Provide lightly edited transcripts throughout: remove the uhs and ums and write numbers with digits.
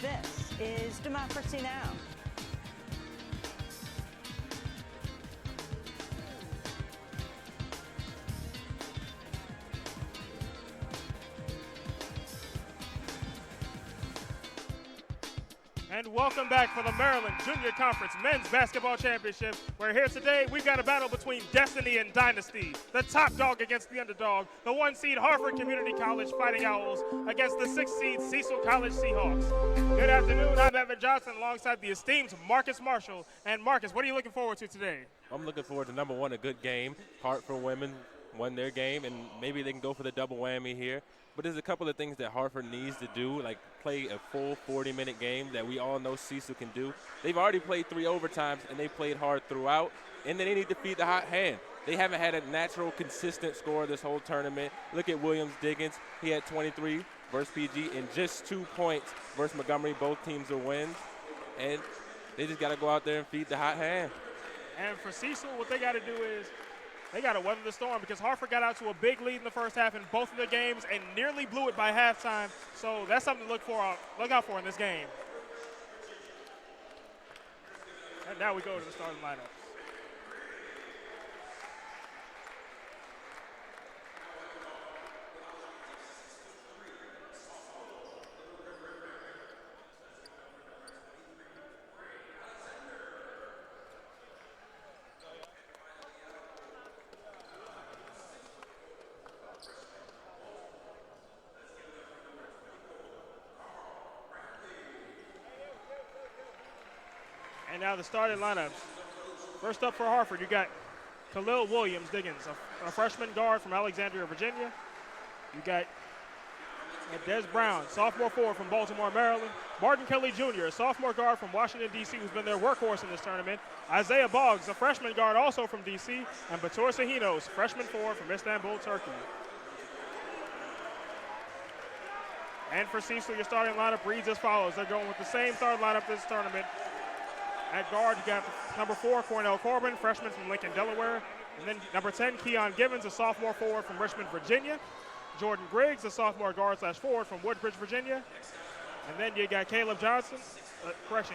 This is Democracy Now! And welcome back for the Maryland Junior Conference Men's Basketball Championship. We're here today. We've got a battle between Destiny and Dynasty. The top dog against the underdog. The 1 seed Harford Community College Fighting Owls against the 6 seed Cecil College Seahawks. Good afternoon. I'm Evan Johnson alongside the esteemed Marcus Marshall. And Marcus, what are you looking forward to today? I'm looking forward to, number one, a good game. Hartford women won their game, and maybe they can go for the double whammy here. But there's a couple of things that Hartford needs to do, like play a full 40-minute game that we all know Cecil can do. They've already played 3 overtimes, and they played hard throughout, and then they need to feed the hot hand. They haven't had a natural, consistent score this whole tournament. Look at Williams Diggins. He had 23 versus PG and just 2 points versus Montgomery. Both teams are wins, and they just got to go out there and feed the hot hand. And for Cecil, what they got to do is they got to weather the storm because Harford got out to a big lead in the first half in both of their games and nearly blew it by halftime. So that's something to look out for in this game. And now we go to the starting lineup. And now the starting lineups. First up for Harford, you got Khalil Williams Diggins, a freshman guard from Alexandria, Virginia. You got Des Brown, sophomore forward from Baltimore, Maryland. Martin Kelly Jr., a sophomore guard from Washington, D.C., who's been their workhorse in this tournament. Isaiah Boggs, a freshman guard also from D.C. And Batur Sahinos, freshman forward from Istanbul, Turkey. And for Cecil, your starting lineup reads as follows. They're going with the same starting lineup this tournament. At guard, you got number 4, Cornell Corbin, freshman from Lincoln, Delaware. And then number 10, Keon Givens, a sophomore forward from Richmond, Virginia. Jordan Griggs, a sophomore guard/forward from Woodbridge, Virginia. And then you got Caleb Johnson,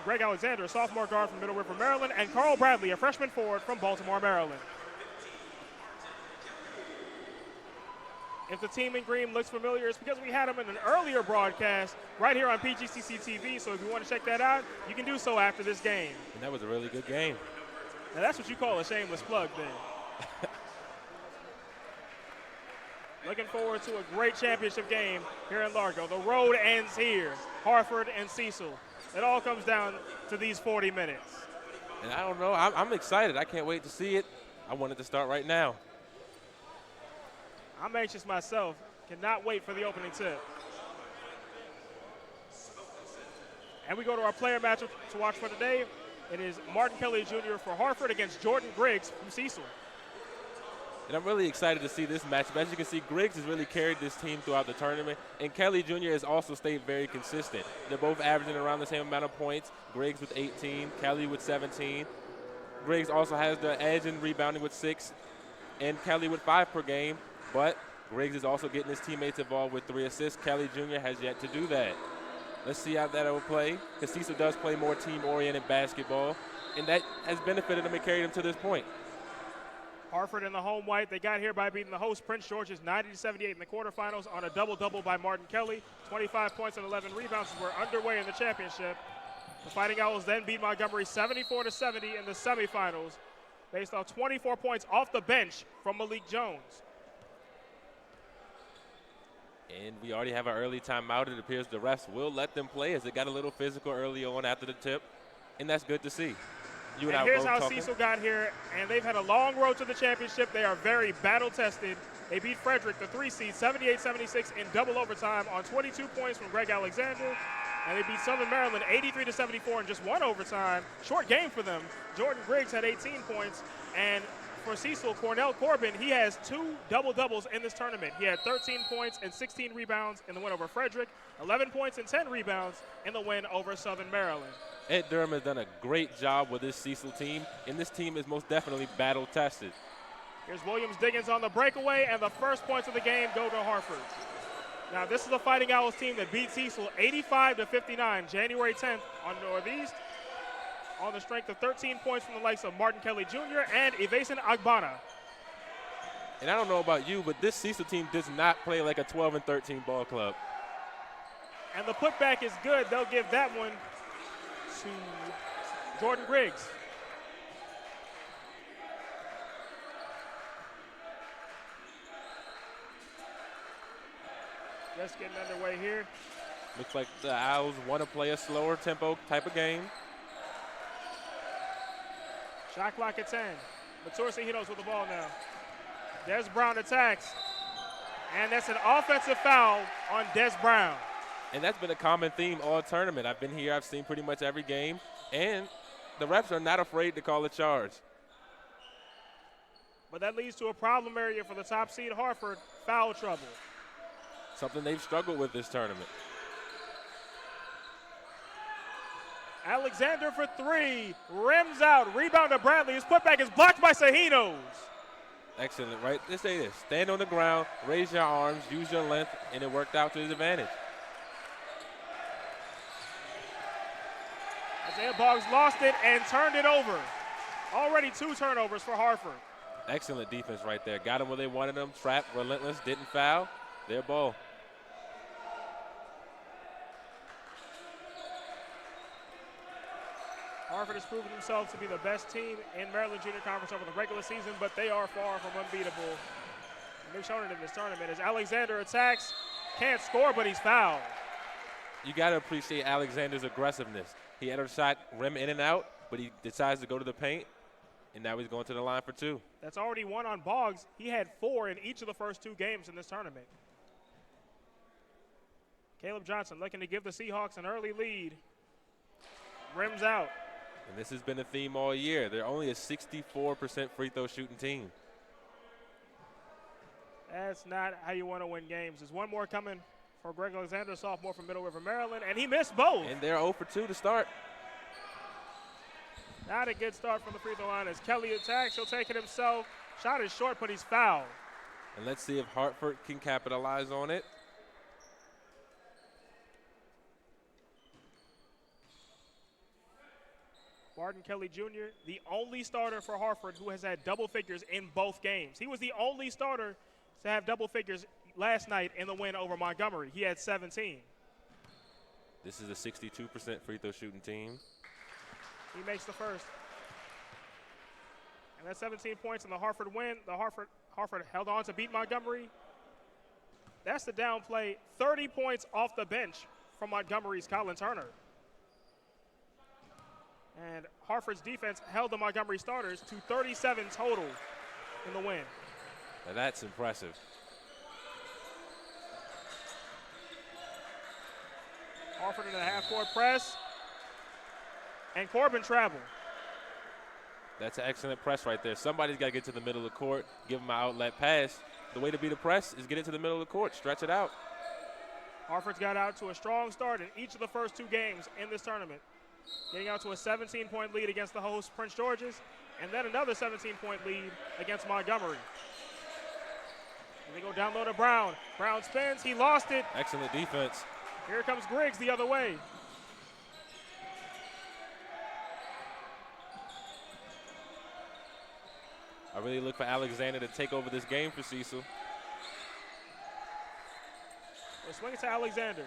Greg Alexander, a sophomore guard from Middle River, Maryland. And Carl Bradley, a freshman forward from Baltimore, Maryland. If the team in green looks familiar, it's because we had them in an earlier broadcast right here on PGCC TV. So if you want to check that out, you can do so after this game. And that was a really good game. Now that's what you call a shameless plug then. Looking forward to a great championship game here in Largo. The road ends here, Harford and Cecil. It all comes down to these 40 minutes. And I don't know, I'm excited. I can't wait to see it. I want it to start right now. I'm anxious myself. Cannot wait for the opening tip. And we go to our player matchup to watch for today. It is Martin Kelly Jr. for Harford against Jordan Griggs from Cecil. And I'm really excited to see this matchup. As you can see, Griggs has really carried this team throughout the tournament, and Kelly Jr. has also stayed very consistent. They're both averaging around the same amount of points. Griggs with 18, Kelly with 17. Griggs also has the edge in rebounding with 6, and Kelly with 5 per game. But Griggs is also getting his teammates involved with 3 assists. Kelly Jr. has yet to do that. Let's see how that will play, because Cecil does play more team-oriented basketball, and that has benefited them and carried them to this point. Harford in the home white. They got here by beating the host Prince George's 90-78 in the quarterfinals on a double-double by Martin Kelly. 25 points and 11 rebounds were underway in the championship. The Fighting Owls then beat Montgomery 74-70 in the semifinals based on 24 points off the bench from Malik Jones. And we already have an early timeout. It appears the refs will let them play as it got a little physical early on after the tip, and that's good to see. And here's how Cecil got here, and they've had a long road to the championship. They are very battle-tested. They beat Frederick, the 3 seed, 78-76 in double overtime on 22 points from Greg Alexander. And they beat Southern Maryland 83-74 in just 1 overtime. Short game for them. Jordan Griggs had 18 points, and for Cecil, Cornell Corbin, he has 2 double-doubles in this tournament. He had 13 points and 16 rebounds in the win over Frederick, 11 points and 10 rebounds in the win over Southern Maryland. Ed Durham has done a great job with this Cecil team, and this team is most definitely battle-tested. Here's Williams Diggins on the breakaway, and the first points of the game go to Harford. Now, this is a Fighting Owls team that beat Cecil 85-59 January 10th on Northeast on the strength of 13 points from the likes of Martin Kelly Jr. and Evason Agbana. And I don't know about you, but this Cecil team does not play like a 12-13 ball club. And the putback is good. They'll give that one to Jordan Griggs. Just getting underway here. Looks like the Owls want to play a slower tempo type of game. Shot clock at 10. Maturcinos with the ball now. Des Brown attacks. And that's an offensive foul on Des Brown. And that's been a common theme all tournament. I've been here, I've seen pretty much every game. And the refs are not afraid to call a charge. But that leads to a problem area for the top seed Harford, foul trouble. Something they've struggled with this tournament. Alexander for three, rims out, rebound to Bradley. His putback is blocked by Sahinos. Excellent, right? Let's say this. Stand on the ground, raise your arms, use your length, and it worked out to his advantage. Isaiah Boggs lost it and turned it over. Already 2 turnovers for Harford. Excellent defense right there. Got them where they wanted them. Trapped, relentless, didn't foul. Their ball. Harford has proven themselves to be the best team in Maryland Junior Conference over the regular season, but they are far from unbeatable. And they've shown it in this tournament as Alexander attacks, can't score, but he's fouled. You got to appreciate Alexander's aggressiveness. He had a shot rim in and out, but he decides to go to the paint, and now he's going to the line for 2. That's already 1 on Boggs. He had 4 in each of the first 2 games in this tournament. Caleb Johnson looking to give the Seahawks an early lead. Rims out. And this has been a theme all year. They're only a 64% free throw shooting team. That's not how you want to win games. There's one more coming for Greg Alexander, sophomore from Middle River, Maryland, and he missed both. And they're 0 for 2 to start. Not a good start from the free throw line as Kelly attacks. He'll take it himself. Shot is short, but he's fouled. And let's see if Hartford can capitalize on it. Martin Kelly Jr., the only starter for Harford who has had double figures in both games. He was the only starter to have double figures last night in the win over Montgomery. He had 17. This is a 62% free throw shooting team. He makes the first. And that's 17 points in the Harford win. Harford held on to beat Montgomery. That's the down play. 30 points off the bench from Montgomery's Colin Turner. And Harford's defense held the Montgomery starters to 37 total in the win. Now that's impressive. Harford in a half-court press. And Corbin travel. That's an excellent press right there. Somebody's got to get to the middle of the court, give them an outlet pass. The way to beat a press is get it to the middle of the court, stretch it out. Harford's got out to a strong start in each of the first 2 games in this tournament. Getting out to a 17-point lead against the host, Prince George's, and then another 17-point lead against Montgomery. And they go down low to Brown. Brown spins, he lost it. Excellent defense. Here comes Griggs the other way. I really look for Alexander to take over this game for Cecil. We're swinging to Alexander.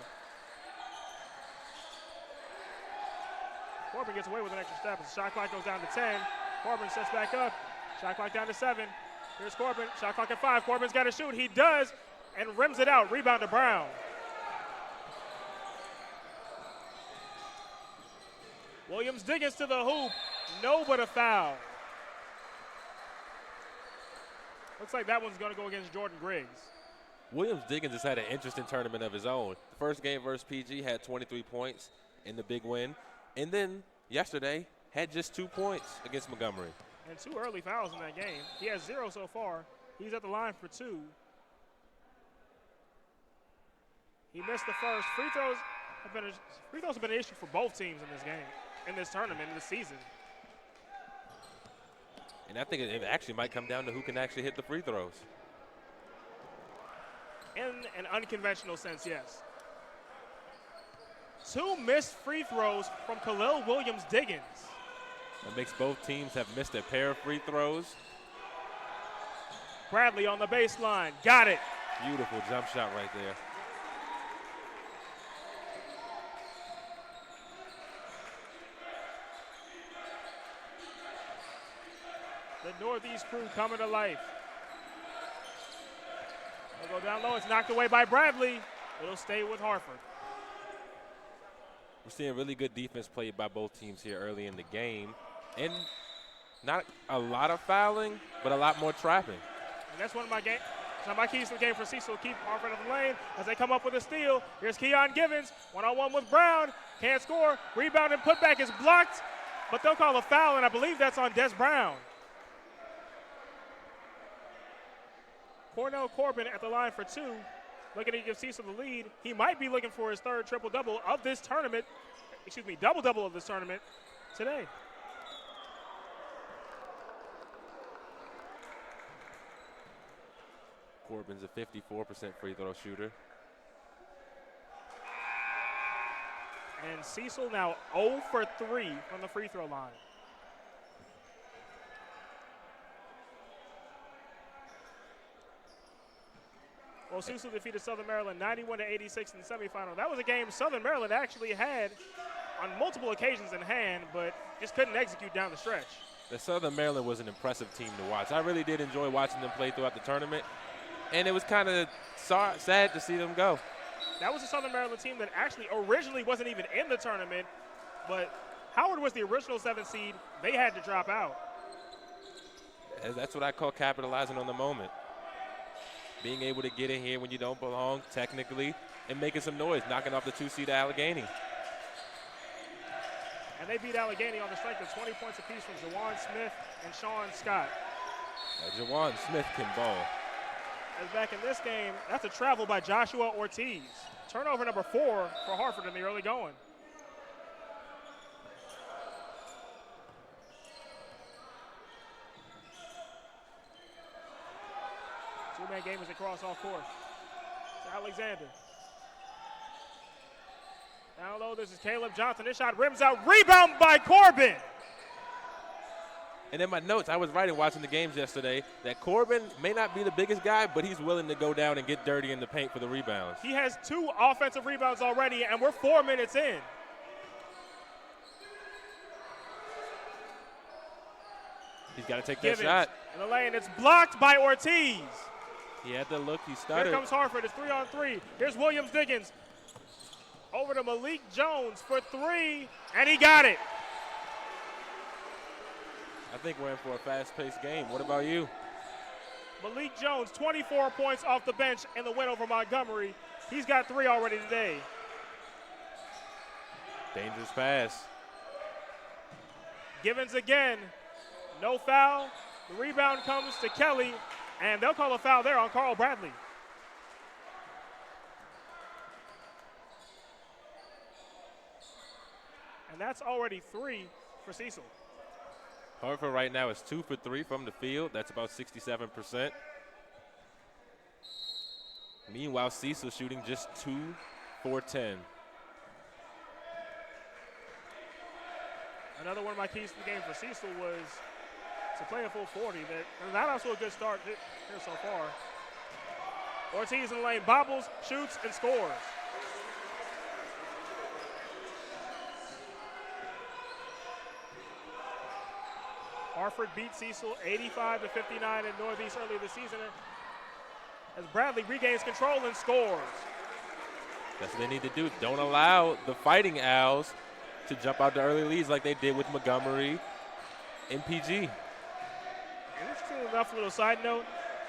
Corbin gets away with an extra step. The shot clock goes down to 10. Corbin sets back up. Shot clock down to 7. Here's Corbin. Shot clock at 5. Corbin's got to shoot. He does, and rims it out. Rebound to Brown. Williams Diggins to the hoop. No, but a foul. Looks like that one's going to go against Jordan Griggs. Williams Diggins has had an interesting tournament of his own. The first game versus PG had 23 points in the big win. And then yesterday had just 2 points against Montgomery. And 2 early fouls in that game. He has 0 so far. He's at the line for 2. He missed the first. Free throws have been an issue for both teams in this game, in this tournament, in this season. And I think it actually might come down to who can actually hit the free throws. In an unconventional sense, yes. 2 missed free throws from Khalil Williams-Diggins. That makes both teams have missed a pair of free throws. Bradley on the baseline, got it. Beautiful jump shot right there. The Northeast crew coming to life. They'll go down low, it's knocked away by Bradley. It'll stay with Harford. We're seeing really good defense played by both teams here early in the game. And not a lot of fouling, but a lot more trapping. And that's one of my keys to the game for Cecil. Keep Harford in the lane as they come up with a steal. Here's Keon Givens, one-on-one with Brown. Can't score. Rebound and putback is blocked, but they'll call a foul, and I believe that's on Des Brown. Cornell Corbin at the line for 2. Looking to give Cecil the lead. He might be looking for his third triple-double of this tournament. Excuse me, double-double of this tournament today. Corbin's a 54% free throw shooter. And Cecil now 0 for 3 from the free throw line. Well, Cecil defeated Southern Maryland 91-86 in the semifinal. That was a game Southern Maryland actually had on multiple occasions in hand, but just couldn't execute down the stretch. The Southern Maryland was an impressive team to watch. I really did enjoy watching them play throughout the tournament, and it was kind of sad to see them go. That was a Southern Maryland team that actually originally wasn't even in the tournament, but Howard was the original 7th seed. They had to drop out. That's what I call capitalizing on the moment. Being able to get in here when you don't belong technically and making some noise, knocking off the 2-seed Allegheny. And they beat Allegheny on the strength of 20 points apiece from Jawan Smith and Sean Scott. Jawan Smith can ball. As back in this game, that's a travel by Joshua Ortiz. Turnover number 4 for Harford in the early going. Two-man game as they cross off course. To Alexander. Down low, this is Caleb Johnson. This shot rims out. Rebound by Corbin. And in my notes, I was writing watching the games yesterday that Corbin may not be the biggest guy, but he's willing to go down and get dirty in the paint for the rebounds. He has 2 offensive rebounds already, and we're 4 minutes in. He's got to take Givens that shot. In the lane, it's blocked by Ortiz. He had the look, he stuttered. Here comes Harford, it's 3-on-3. Here's Williams-Diggins. Over to Malik Jones for 3, and he got it. I think we're in for a fast-paced game. What about you? Malik Jones, 24 points off the bench in the win over Montgomery. He's got 3 already today. Dangerous pass. Givens again. No foul. The rebound comes to Kelly, and they'll call a foul there on Carl Bradley. And that's already 3 for Cecil. Harford right now is 2 for 3 from the field. That's about 67%. Meanwhile, Cecil shooting just 2 for 10. Another one of my keys to the game for Cecil was to play a full 40. That also a good start here so far. Ortiz in the lane, bobbles, shoots, and scores. Harford beat Cecil 85-59 in Northeast earlier this season as Bradley regains control and scores. That's what they need to do. Don't allow the Fighting Owls to jump out to early leads like they did with Montgomery and PG. Interesting enough, little side note,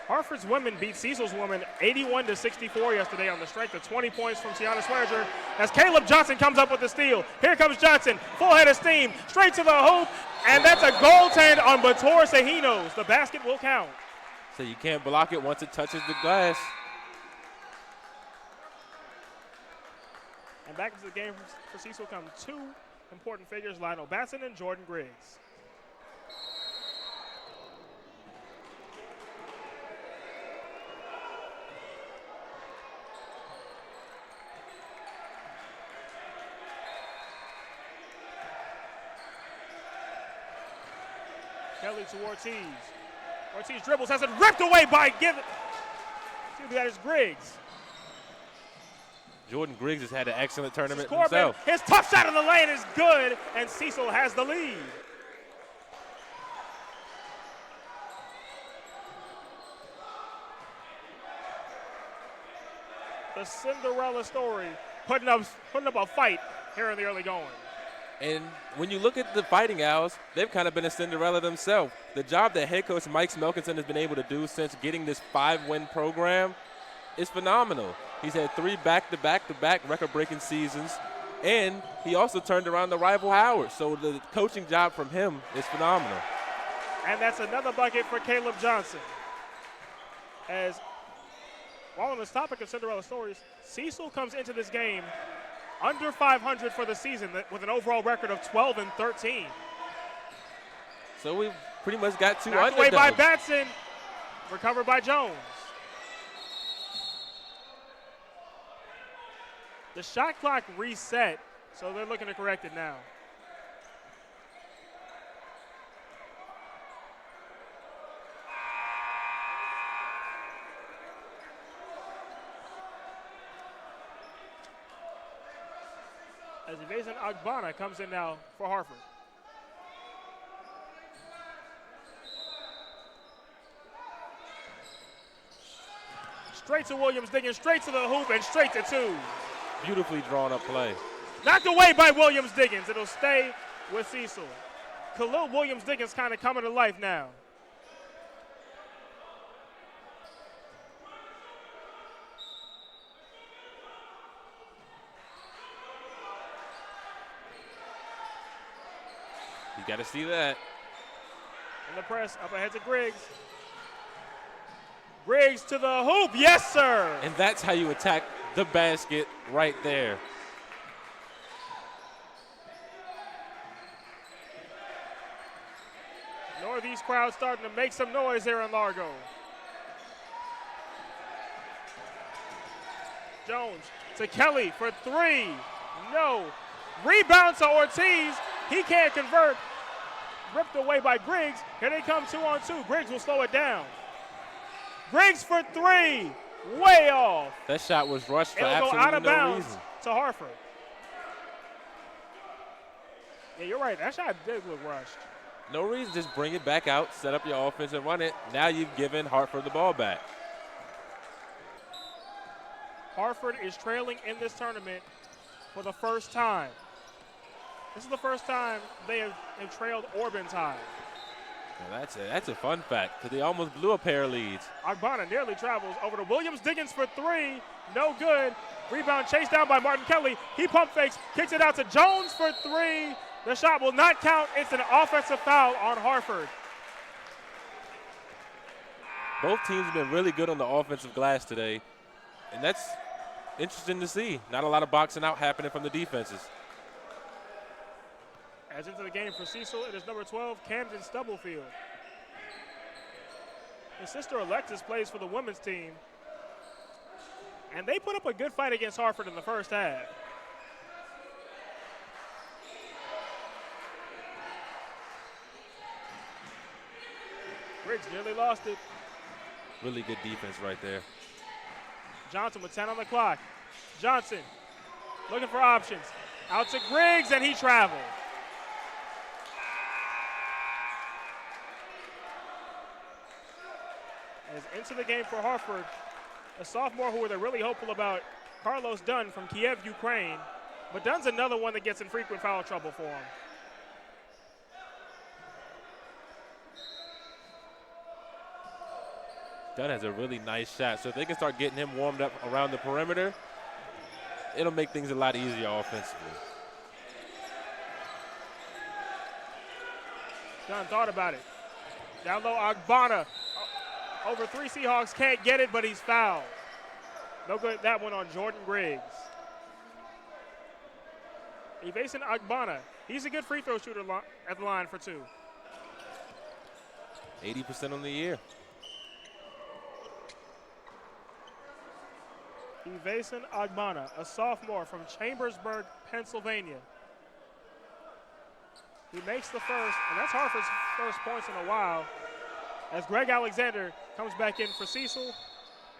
Harford's women beat Cecil's women 81-64 yesterday on the strength of 20 points from Tiana Swearinger as Caleb Johnson comes up with the steal. Here comes Johnson, full head of steam, straight to the hoop, and that's a goaltend on Bator Sahinos. The basket will count. So you can't block it once it touches the glass. And back into the game for Cecil come 2 important figures, Lionel Batson and Jordan Griggs. Kelly to Ortiz. Ortiz dribbles, has it ripped away by that is Griggs. Jordan Griggs has had an excellent tournament Corbin, himself. his tough shot in the lane is good, and Cecil has the lead. The Cinderella story, putting up a fight here in the early going. And when you look at the Fighting Owls, they've kind of been a Cinderella themselves. The job that head coach Mike Smelkinson has been able to do since getting this 5-win program is phenomenal. He's had 3 back-to-back record-breaking seasons, and he also turned around the rival Howard. So the coaching job from him is phenomenal. And that's another bucket for Caleb Johnson. As while on this topic of Cinderella stories, Cecil comes into this game under 500 for the season with an overall record of 12-13. So we've pretty much got 2 knocked underdogs. Away by Batson, recovered by Jones. The shot clock reset, so they're looking to correct it now. As Evason Agbana comes in now for Harford. Straight to Williams-Diggins, straight to the hoop, and straight to 2. Beautifully drawn up play. Knocked away by Williams-Diggins. It'll stay with Cecil. Khalil Williams-Diggins kind of coming to life now. You got to see that. In the press, up ahead to Griggs. Griggs to the hoop, yes sir! And that's how you attack the basket right there. Northeast crowd starting to make some noise here in Largo. Jones to Kelly for 3, no. Rebound to Ortiz, he can't convert. Ripped away by Griggs, here they come 2-on-2. Griggs will slow it down. Griggs for 3, way off. That shot was rushed for It'll go absolutely out of no bounds reason. to Harford. Yeah, you're right, that shot did look rushed. No reason, just bring it back out, set up your offense and run it. Now you've given Hartford the ball back. Harford is trailing in this tournament for the first time. This is the first time they have trailed Auburn's high. Well, that's a fun fact, because they almost blew a pair of leads. Agbana nearly travels over to Williams-Diggins for 3, no good. Rebound chased down by Martin Kelly. He pump fakes, kicks it out to Jones for 3. The shot will not count. It's an offensive foul on Harford. Both teams have been really good on the offensive glass today, and that's interesting to see. Not a lot of boxing out happening from the defenses. As into the game for Cecil, it is number 12, Camden Stubblefield. His sister Alexis plays for the women's team, and they put up a good fight against Harford in the first half. Griggs nearly lost it. Really good defense right there. Johnson with 10 on the clock. Johnson looking for options. Out to Griggs, and he traveled. As into the game for Harford, a sophomore who they're really hopeful about, Carlos Dunn from Kiev, Ukraine. But Dunn's another one that gets in frequent foul trouble for him. Dunn has a really nice shot, so if they can start getting him warmed up around the perimeter, it'll make things a lot easier offensively. Dunn thought about it. Down low, Agbana. Over 3 Seahawks, can't get it, but he's fouled. No good, that one on Jordan Griggs. Evason Agbana, he's a good free throw shooter at the line for 2. 80% on the year. Evason Agbana, a sophomore from Chambersburg, Pennsylvania. He makes the first, and that's Harford's first points in a while, as Greg Alexander comes back in for Cecil.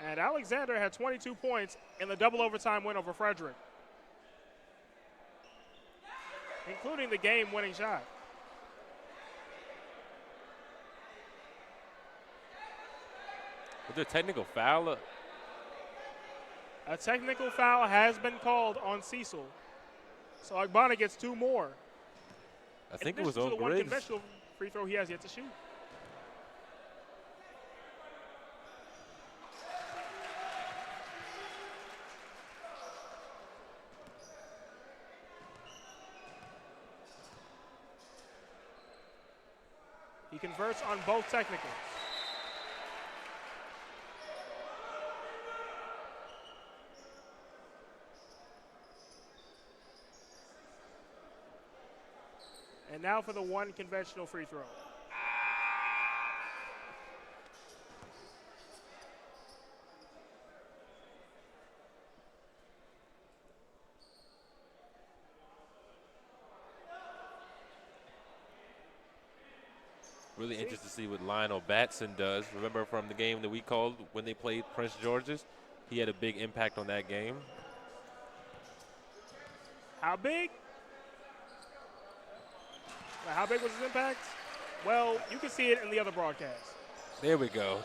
And Alexander had 22 points in the double overtime win over Frederick, including the game-winning shot. Was there a technical foul? A technical foul has been called on Cecil, so Agbana gets 2 more. I think it was on on the one Griggs. conventional free throw he has yet to shoot. He converts on both technicals. And now for the one conventional free throw. Really interested to see what Lionel Batson does. Remember from the game that we called when they played Prince George's? He had a big impact on that game. How big? How big was his impact? Well, you can see it in the other broadcast. There we go.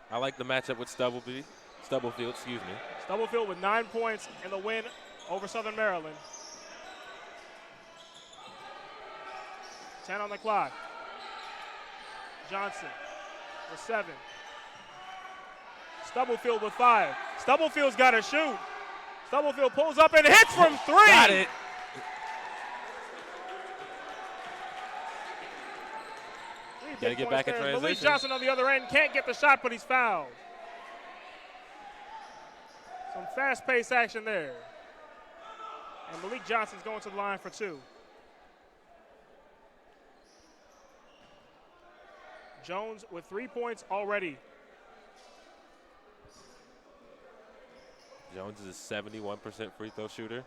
I like the matchup with Stubblefield, excuse me. Stubblefield with 9 points in the win over Southern Maryland. 10 on the clock. Johnson with 7. Stubblefield with 5. Stubblefield's got to shoot. Stubblefield pulls up and hits from 3. Got it. Got to get back in transition. Malik Johnson on the other end can't get the shot, but he's fouled. Some fast-paced action there. And Malik Johnson's going to the line for 2. Jones with 3 points already. Jones is a 71% free throw shooter.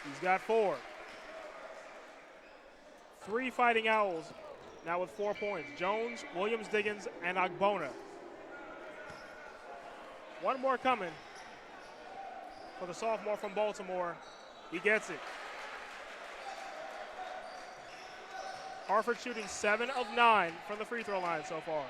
He's got 4. 3 Fighting Owls now with 4 points. Jones, Williams, Diggins, and Agbona. 1 more coming for the sophomore from Baltimore. He gets it. Harford shooting 7 of 9 from the free throw line so far.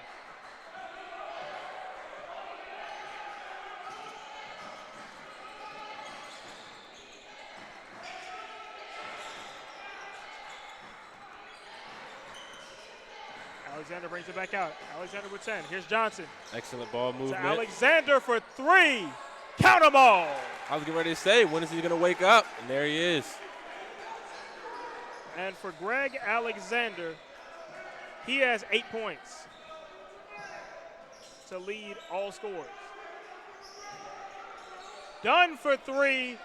Alexander brings it back out. Alexander with 10. Here's Johnson. Excellent ball movement. To Alexander for 3. Count them all. I was getting ready to say, when is he going to wake up? And there he is. And for Greg Alexander, he has 8 points to lead all scores. Dunn for 3.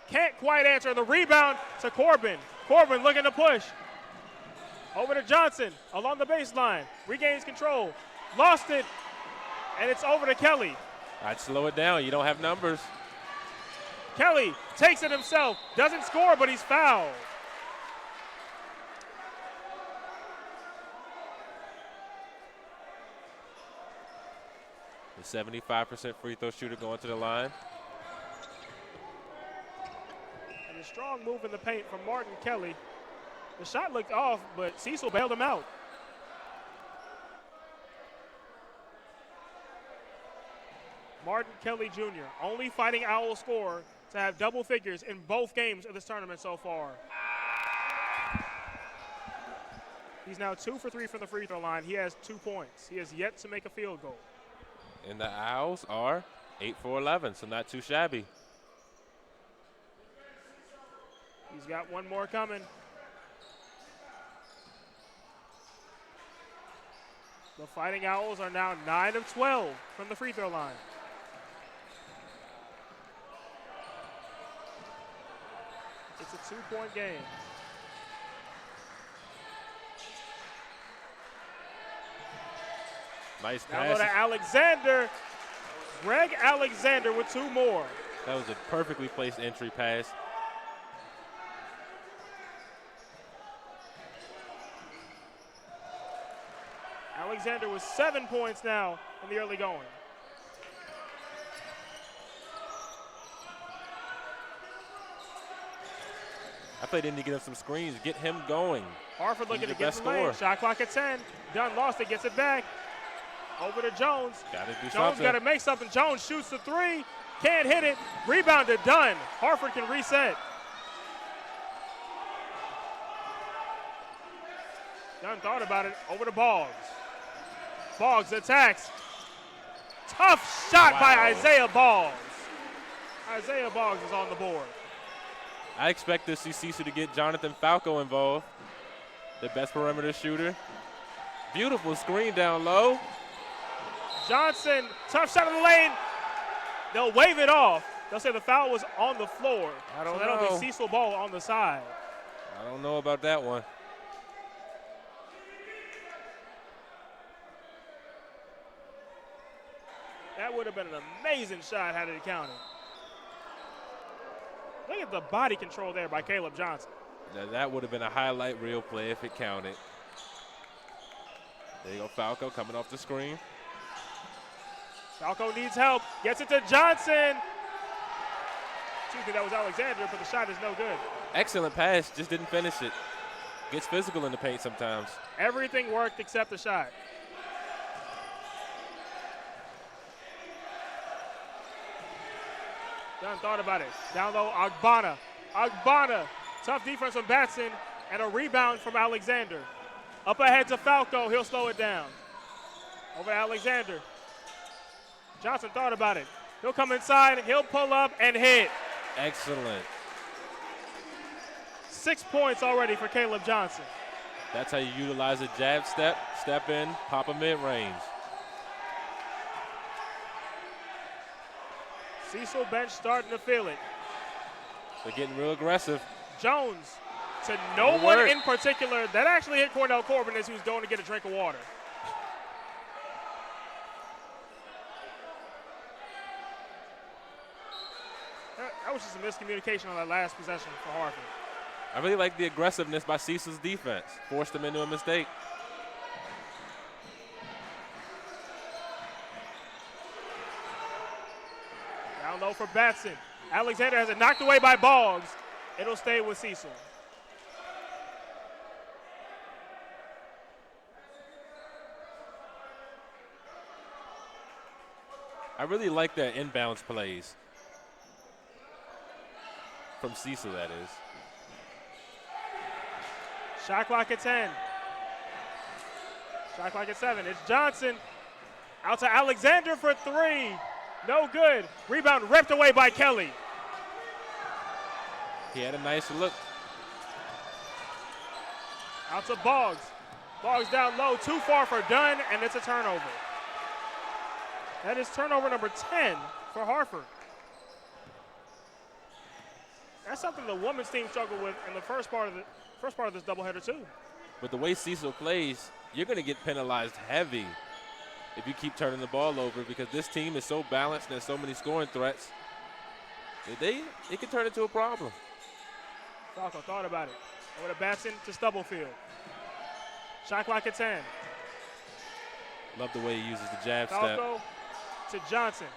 Can't quite answer. The rebound to Corbin. Corbin looking to push. Over to Johnson along the baseline. Regains control. Lost it. And it's over to Kelly. I'd slow it down. You don't have numbers. Kelly takes it himself. Doesn't score, but he's fouled. The 75% free throw shooter going to the line. And a strong move in the paint from Martin Kelly. The shot looked off, but Cecil bailed him out. Martin Kelly Jr., only Fighting Owl scorer to have double figures in both games of this tournament so far. He's now 2 for 3 from the free throw line. He has 2 points. He has yet to make a field goal. And the Owls are 8 for 11, so not too shabby. He's got 1 more coming. The Fighting Owls are now 9 of 12 from the free throw line. It's a 2-point game. Nice Now go pass. to Alexander. Greg Alexander with 2 more. That was a perfectly placed entry pass. Alexander with 7 points now in the early going. I thought they need to get him some screens, get him going. Harford looking to the get best in the lane. scorer. Shot clock at 10. Dunn lost it, gets it back. Over to Jones. Gotta do Jones something. got to make something. Jones shoots the 3. Can't hit it. Rebound to Dunn. Harford can reset. Dunn thought about it. Over to Boggs. Boggs attacks. Tough shot by Isaiah Boggs. Isaiah Boggs is on the board. I expect to see Cecil to get Jonathan Falco involved, the best perimeter shooter. Beautiful screen down low. Johnson, tough shot in the lane. They'll wave it off. They'll say the foul was on the floor. I don't so that'll know. be Cecil ball on the side. I don't know about that one. That would have been an amazing shot had it counted. Look at the body control there by Caleb Johnson. Now that would have been a highlight reel play if it counted. There you go, Falco coming off the screen. Falco needs help. Gets it to Johnson. Excuse me, that was Alexander, but the shot is no good. Excellent pass, just didn't finish it. Gets physical in the paint sometimes. Everything worked except the shot. Dunn thought about it. Down low, Agbana. Agbana. Tough defense from Batson and a rebound from Alexander. Up ahead to Falco. He'll slow it down. Over to Alexander. Johnson thought about it. He'll come inside. He'll pull up and hit. Excellent. 6 points already for Caleb Johnson. That's how you utilize a jab step, step in, pop a mid-range. Cecil bench starting to feel it. They're getting real aggressive. Jones to no one in particular. That actually hit Cornell Corbin as he was going to get a drink of water. That was just a miscommunication on that last possession for Harford. I really like the aggressiveness by Cecil's defense. Forced them into a mistake. Down low for Batson. Alexander has it knocked away by Boggs. It'll stay with Cecil. I really like their inbounds plays. From Cecil, that is. Shot clock at 10. Shot clock at 7. It's Johnson. Out to Alexander for 3. No good. Rebound ripped away by Kelly. He had a nice look. Out to Boggs. Boggs down low. Too far for Dunn, and it's a turnover. That is turnover number 10 for Harford. That's something the women's team struggled with in the first part of this doubleheader too. But the way Cecil plays, you're going to get penalized heavy if you keep turning the ball over, because this team is so balanced and there's so many scoring threats. It could turn into a problem. Falco thought about it. Over to Batson to Stubblefield. Shot clock at 10. Love the way he uses the jab Falco to Johnson.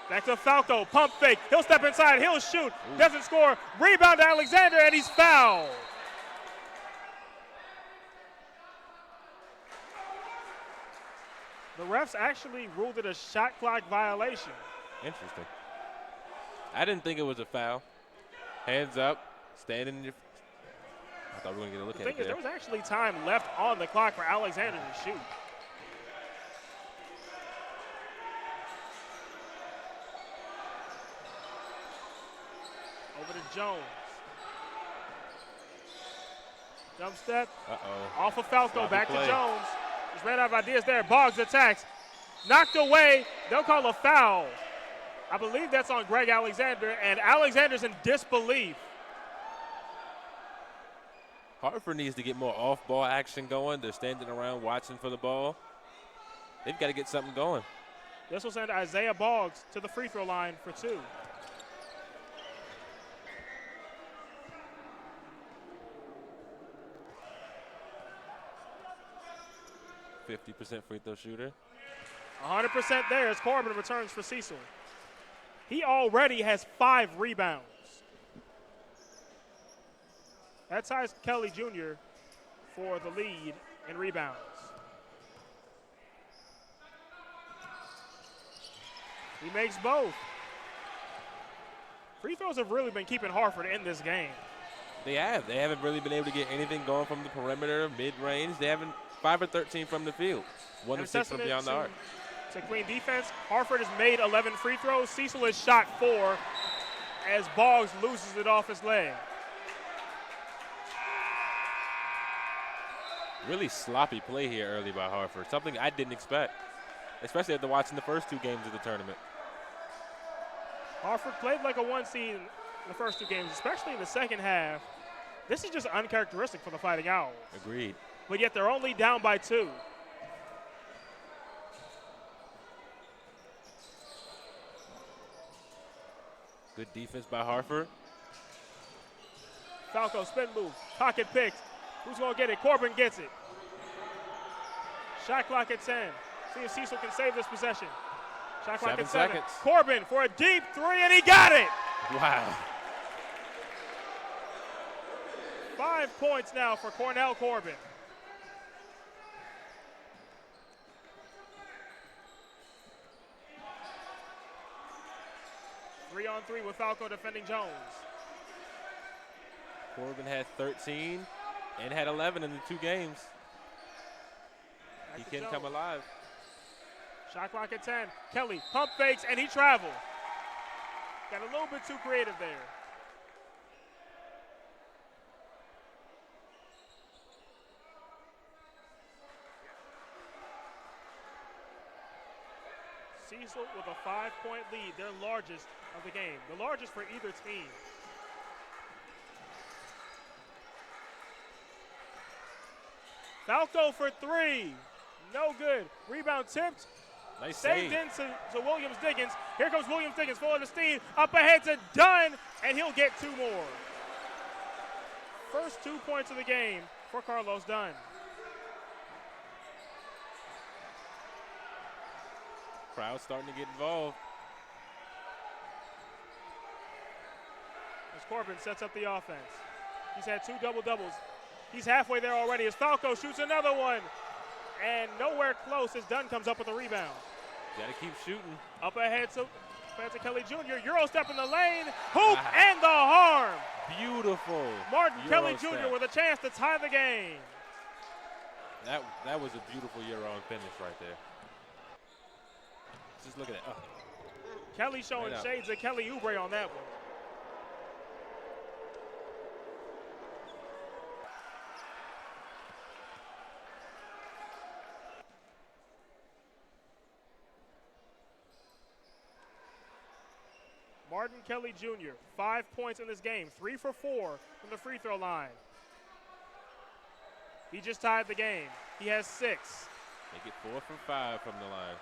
Back to Falco. Pump fake. He'll step inside. He'll shoot. Ooh. Doesn't score. Rebound to Alexander, and he's fouled. The refs actually ruled it a shot clock violation. Interesting. I didn't think it was a foul. Hands up, standing in your. I thought we were going to get a look The at thing it is, there. there was actually time left on the clock for Alexander to shoot. Over to Jones. Jump step. Uh-oh. Off of Falco, Sloppy back play. to Jones. Just ran out of ideas there. Boggs attacks. Knocked away. They'll call a foul. I believe that's on Greg Alexander, and Alexander's in disbelief. Harford needs to get more off-ball action going. They're standing around watching for the ball. They've got to get something going. This will send Isaiah Boggs to the free throw line for 2. 50% free throw shooter. 100% there as Corbin returns for Cecil. He already has 5 rebounds. That ties Kelly Jr. for the lead in rebounds. He makes both. Free throws have really been keeping Harford in this game. They have. They haven't really been able to get anything going from the perimeter, mid-range. They haven't 5 of 13 from the field. 1 of 6 from beyond the arc. To clean defense, Harford has made 11 free throws. Cecil has shot 4 as Boggs loses it off his leg. Really sloppy play here early by Harford. Something I didn't expect, especially after watching the first 2 games of the tournament. Harford played like a 1 seed in the first 2 games, especially in the second half. This is just uncharacteristic for the Fighting Owls. Agreed. But yet they're only down by 2. Good defense by Harford. Falco spin move, pocket picked. Who's going to get it? Corbin gets it. Shot clock at 10. See if Cecil can save this possession. Shot clock at 7. Seconds. Corbin for a deep 3, and he got it. Wow. 5 points now for Cornell Corbin. Three on 3 with Falco defending Jones. Corbin had 13 and had 11 in the 2 games. He can come alive. Shot clock at 10. Kelly pump fakes, and he traveled. Got a little bit too creative there. Cecil with a 5-point lead, their largest of the game, the largest for either team. Falco for 3, no good. Rebound tipped, Nice saved save. in to Williams-Diggins. Here comes Williams-Diggins, full of the steam, up ahead to Dunn, and he'll get 2 more. First 2 points of the game for Carlos Dunn. Crowd starting to get involved. As Corbin sets up the offense. He's had 2 double-doubles. He's halfway there already as Falco shoots another one. And nowhere close as Dunn comes up with a rebound. Got to keep shooting. Up ahead to Kelly Jr. Euro step in the lane. Hoop and the harm. Beautiful. Martin Kelly Euro Jr. step. with a chance to tie the game. That was a beautiful Euro finish right there. Just look at it. Oh. Kelly showing Right shades of Kelly Oubre on that one. Martin Kelly Jr., 5 points in this game, 3 for 4 from the free throw line. He just tied the game. He has 6. Make it 4 from 5 from the line.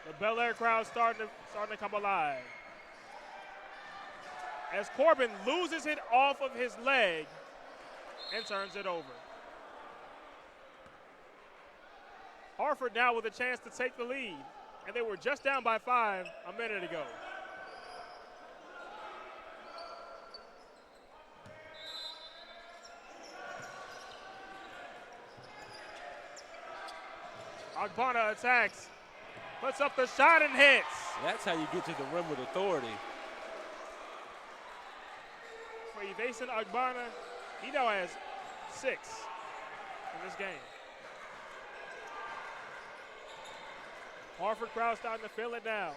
The Bel Air crowd starting to come alive. As Corbin loses it off of his leg and turns it over. Harford now with a chance to take the lead, and they were just down by 5 a minute ago. Agbana attacks, puts up the shot and hits. That's how you get to the rim with authority. For Evason Agbana, he now has 6 in this game. Harford crowd starting to feel it now.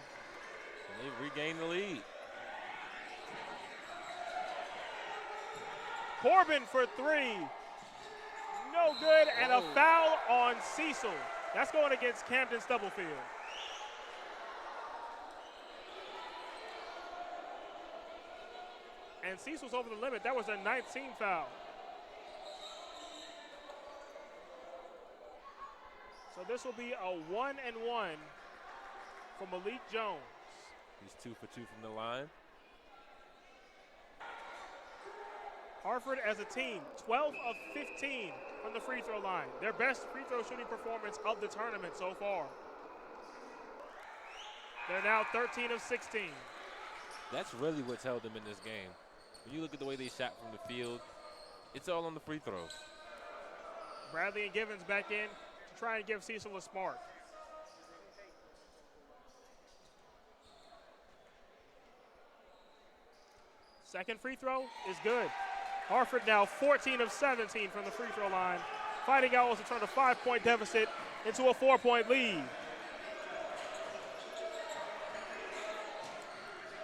And they've regained the lead. Corbin for 3. No good, and a foul on Cecil. That's going against Camden Stubblefield. And Cecil's over the limit. That was a 19th foul. So this will be a 1-and-1 for Malik Jones. He's 2 for 2 from the line. Harford as a team, 12 of 15 from the free throw line. Their best free throw shooting performance of the tournament so far. They're now 13 of 16. That's really what's held them in this game. When you look at the way they shot from the field, it's all on the free throws. Bradley and Givens back in to try and give Cecil a spark. Second free throw is good. Harford now 14 of 17 from the free throw line. Fighting Owls to turn a 5-point deficit into a 4-point lead.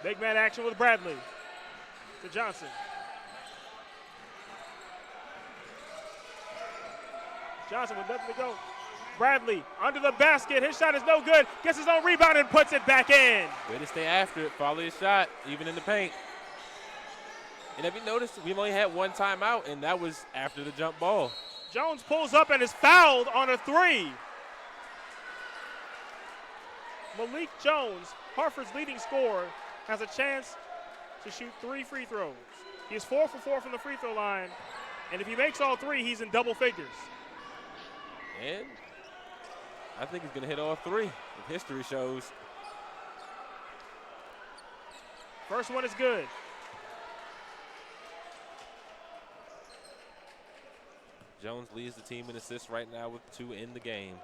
Big man action with Bradley to Johnson. Johnson with nothing to go. Bradley under the basket. His shot is no good. Gets his own rebound and puts it back in. Way to stay after it. Follow your shot, even in the paint. And if you notice, we've only had one timeout, and that was after the jump ball. Jones pulls up and is fouled on a three. Malik Jones, Harford's leading scorer, has a chance to shoot 3 free throws. He is 4 for 4 from the free throw line, and if he makes all 3, he's in double figures. And I think he's going to hit all 3, if history shows. First one is good. Jones leads the team in assists right now with 2 in the game.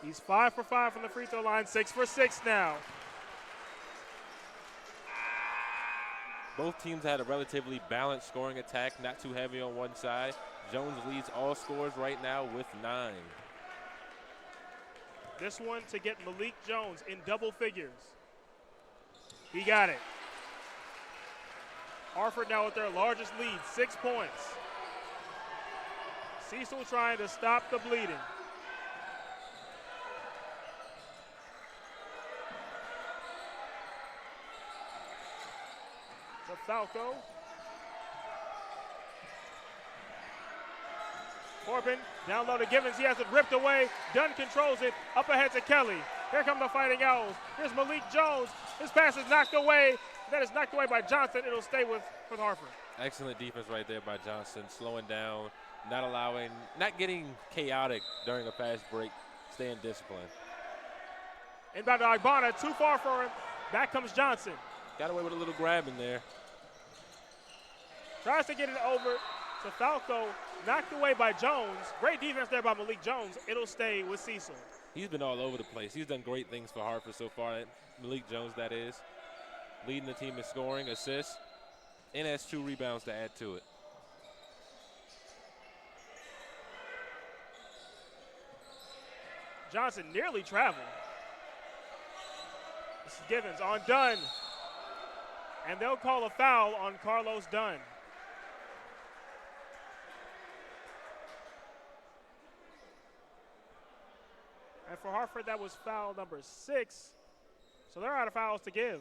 He's 5 for 5 from the free throw line, 6 for 6 now. Both teams had a relatively balanced scoring attack, not too heavy on one side. Jones leads all scorers right now with 9. This one to get Malik Jones in double figures. He got it. Harford now with their largest lead, 6 points. Cecil trying to stop the bleeding. To Falco. Corbin down low to Givens. He has it ripped away. Dunn controls it. Up ahead to Kelly. Here come the Fighting Owls. Here's Malik Jones. His pass is knocked away. That is knocked away by Johnson. It'll stay with Harford. Excellent defense right there by Johnson, slowing down, not getting chaotic during a fast break, staying disciplined. Inbound to Agbana, too far for him. Back comes Johnson. Got away with a little grab in there. Tries to get it over to Falco, knocked away by Jones. Great defense there by Malik Jones. It'll stay with Cecil. He's been all over the place. He's done great things for Harford so far. Malik Jones, that is. Leading the team in scoring, assists, and has 2 rebounds to add to it. Johnson nearly traveled. This is Givens on Dunn. And they'll call a foul on Carlos Dunn. And for Harford, that was foul number 6. So they're out of fouls to give.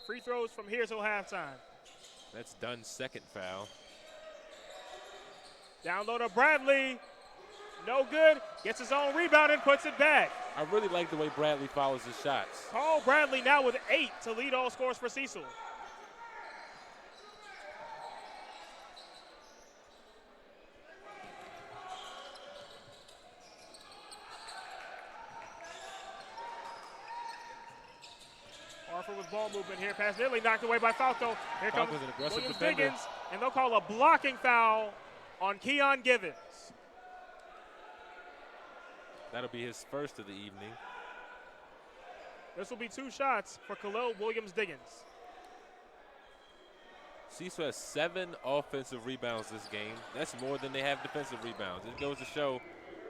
Free throws from here till halftime. That's Dunn's second foul. Down low to Bradley. No good. Gets his own rebound and puts it back. I really like the way Bradley follows his shots. Carl Bradley now with 8 to lead all scores for Cecil. Harford with ball movement here. Pass nearly knocked away by Falco. Here comes Falco's an aggressive Williams defender. Diggins, and they'll call a blocking foul on Keon Givens. That'll be his first of the evening. This will be 2 shots for Khalil Williams Diggins. Cecil has 7 offensive rebounds this game. That's more than they have defensive rebounds. It goes to show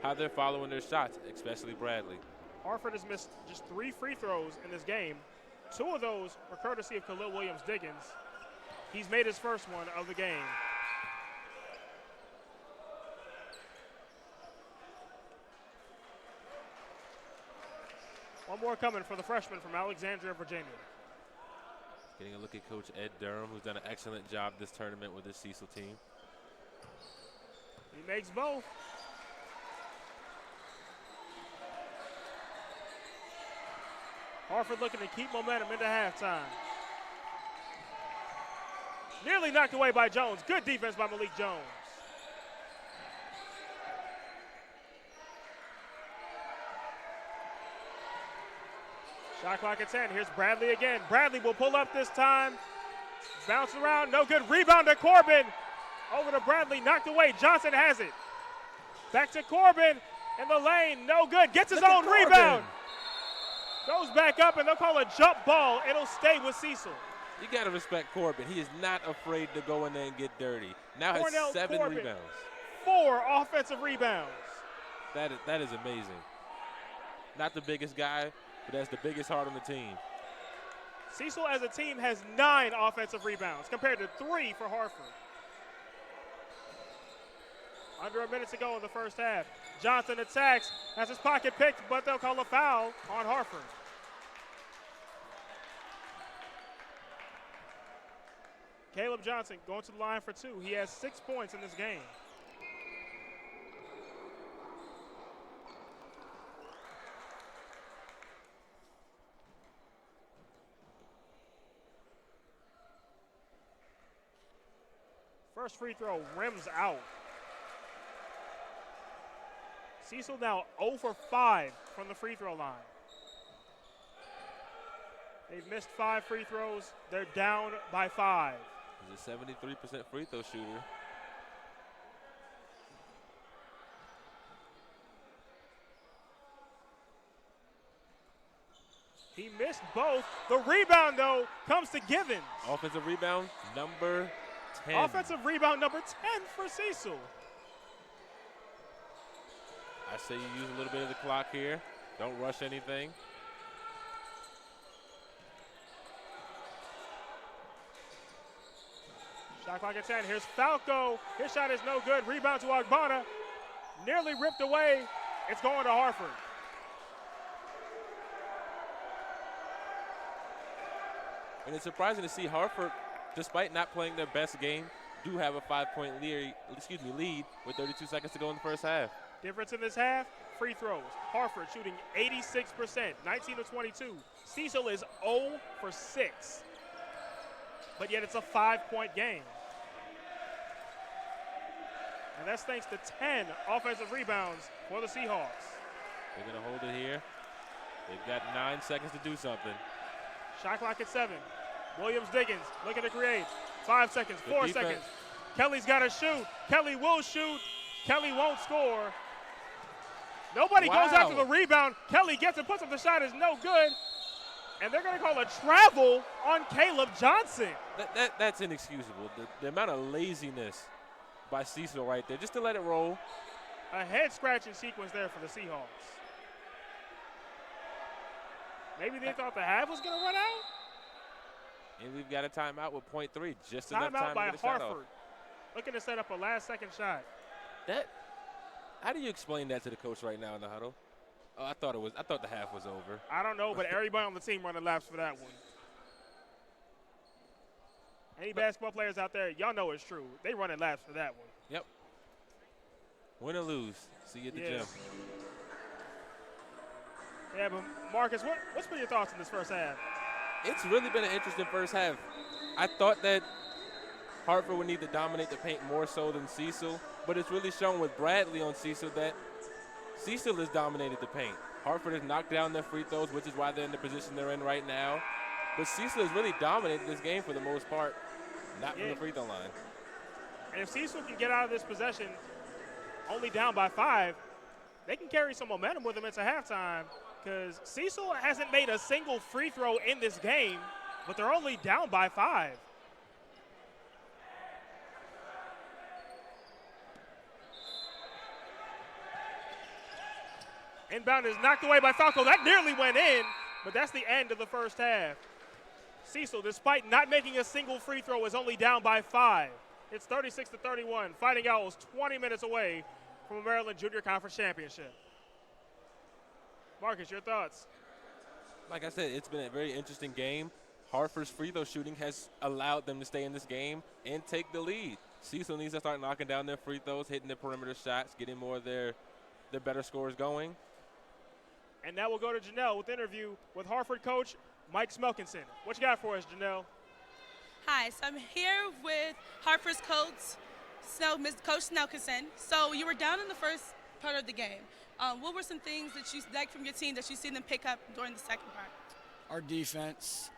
how they're following their shots, especially Bradley. Harford has missed just 3 free throws in this game. 2 of those were courtesy of Khalil Williams Diggins. He's made his first one of the game. One more coming for the freshman from Alexandria, Virginia. Getting a look at Coach Ed Durham, who's done an excellent job this tournament with his Cecil team. He makes both. Harford looking to keep momentum into halftime. Nearly knocked away by Jones. Good defense by Malik Jones. Shot clock at 10. Here's Bradley again. Bradley will pull up this time. Bounce around, no good. Rebound to Corbin. Over to Bradley, knocked away. Johnson has it. Back to Corbin in the lane, no good. Gets his own rebound. Goes back up, and they'll call a jump ball. It'll stay with Cecil. You got to respect Corbin. He is not afraid to go in there and get dirty. Now Cornell has 7 Corbin, rebounds. 4 offensive rebounds. That is amazing. Not the biggest guy, but that's the biggest heart on the team. Cecil as a team has 9 offensive rebounds compared to 3 for Harford. Under a minute to go in the first half. Johnson attacks, has his pocket picked, but they'll call a foul on Harford. Caleb Johnson going to the line for 2. He has 6 points in this game. First free throw rims out. Cecil now 0 for 5 from the free throw line. They've missed 5 free throws. They're down by 5. He's a 73% free throw shooter. He missed both. The rebound, though, comes to Givens. Offensive rebound, number 10. Offensive rebound number 10 for Cecil. I say you use a little bit of the clock here. Don't rush anything. Shot clock at 10. Here's Falco. His shot is no good. Rebound to Agbana. Nearly ripped away. It's going to Harford. And it's surprising to see Harford, despite not playing their best game, do have a 5-point lead with 32 seconds to go in the first half. Difference in this half, free throws. Harford shooting 86%, 19 to 22. Cecil is 0 for 6. But yet it's a 5-point game. And that's thanks to 10 offensive rebounds for the Seahawks. They're going to hold it here. They've got 9 seconds to do something. Shot clock at 7. Williams-Diggins looking to create. 5 seconds, 4 seconds. Kelly's got to shoot. Kelly will shoot. Kelly won't score. Nobody goes after the rebound. Kelly gets it, puts up the shot, is no good. And they're going to call a travel on Caleb Johnson. That's inexcusable. The amount of laziness by Cecil right there, just to let it roll. A head-scratching sequence there for the Seahawks. Maybe they thought the half was going to run out? And we've got a timeout with .3, just enough time Timeout by to get a shot off. Harford. Looking to set up a last-second shot. How do you explain that to the coach right now in the huddle? Oh, I thought the half was over. I don't know, but everybody on the team running laps for that one. Any basketball players out there, y'all know it's true. They running laps for that one. Yep. Win or lose, see you at the gym. Yeah, but Marcus, what's been your thoughts in this first half? It's really been an interesting first half. I thought that Hartford would need to dominate the paint more so than Cecil, but it's really shown with Bradley on Cecil that Cecil has dominated the paint. Hartford has knocked down their free throws, which is why they're in the position they're in right now. But Cecil has really dominated this game for the most part, not from the free throw line. And if Cecil can get out of this possession only down by 5, they can carry some momentum with them into halftime, because Cecil hasn't made a single free throw in this game, but they're only down by 5. Inbound is knocked away by Falco. That nearly went in, but that's the end of the first half. Cecil, despite not making a single free throw, is only down by 5. It's 36-31. Fighting Owls 20 minutes away from a Maryland Junior Conference Championship. Marcus, your thoughts? Like I said, it's been a very interesting game. Hartford's free throw shooting has allowed them to stay in this game and take the lead. Cecil needs to start knocking down their free throws, hitting their perimeter shots, getting more of their better scores going. And now we'll go to Janelle with an interview with Harford coach Mike Smelkinson. What you got for us, Janelle? Hi, so I'm here with Harford's coach, Coach Smelkinson. So you were down in the first part of the game. What were some things that you like from your team that you seen them pick up during the second part? Our defense.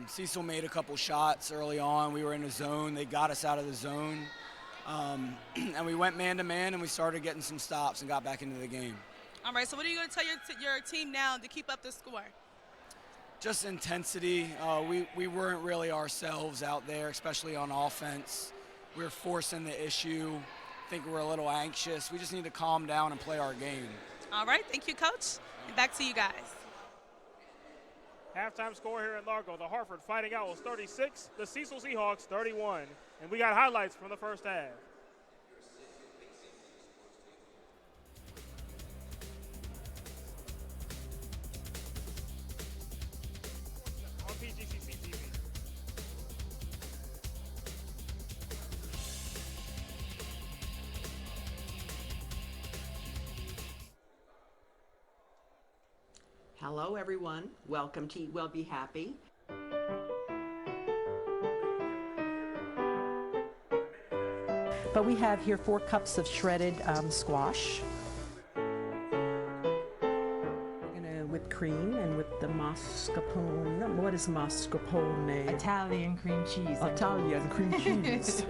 Cecil made a couple shots early on. We were in the zone. They got us out of the zone. And we went man-to-man, and we started getting some stops and got back into the game. All right, so what are you going to tell your team now to keep up the score? Just intensity. We weren't really ourselves out there, especially on offense. We were forcing the issue. I think we were a little anxious. We just need to calm down and play our game. All right, thank you, Coach. And back to you guys. Halftime score here in Largo. The Harford Fighting Owls 36, the Cecil Seahawks 31. And we got highlights from the first half. On PGCC TV. Hello, everyone. Welcome to Eat Well, Be Happy. But we have here 4 cups of shredded squash. With cream and with the mascarpone. What is mascarpone? Italian cream cheese. Italian cream cheese.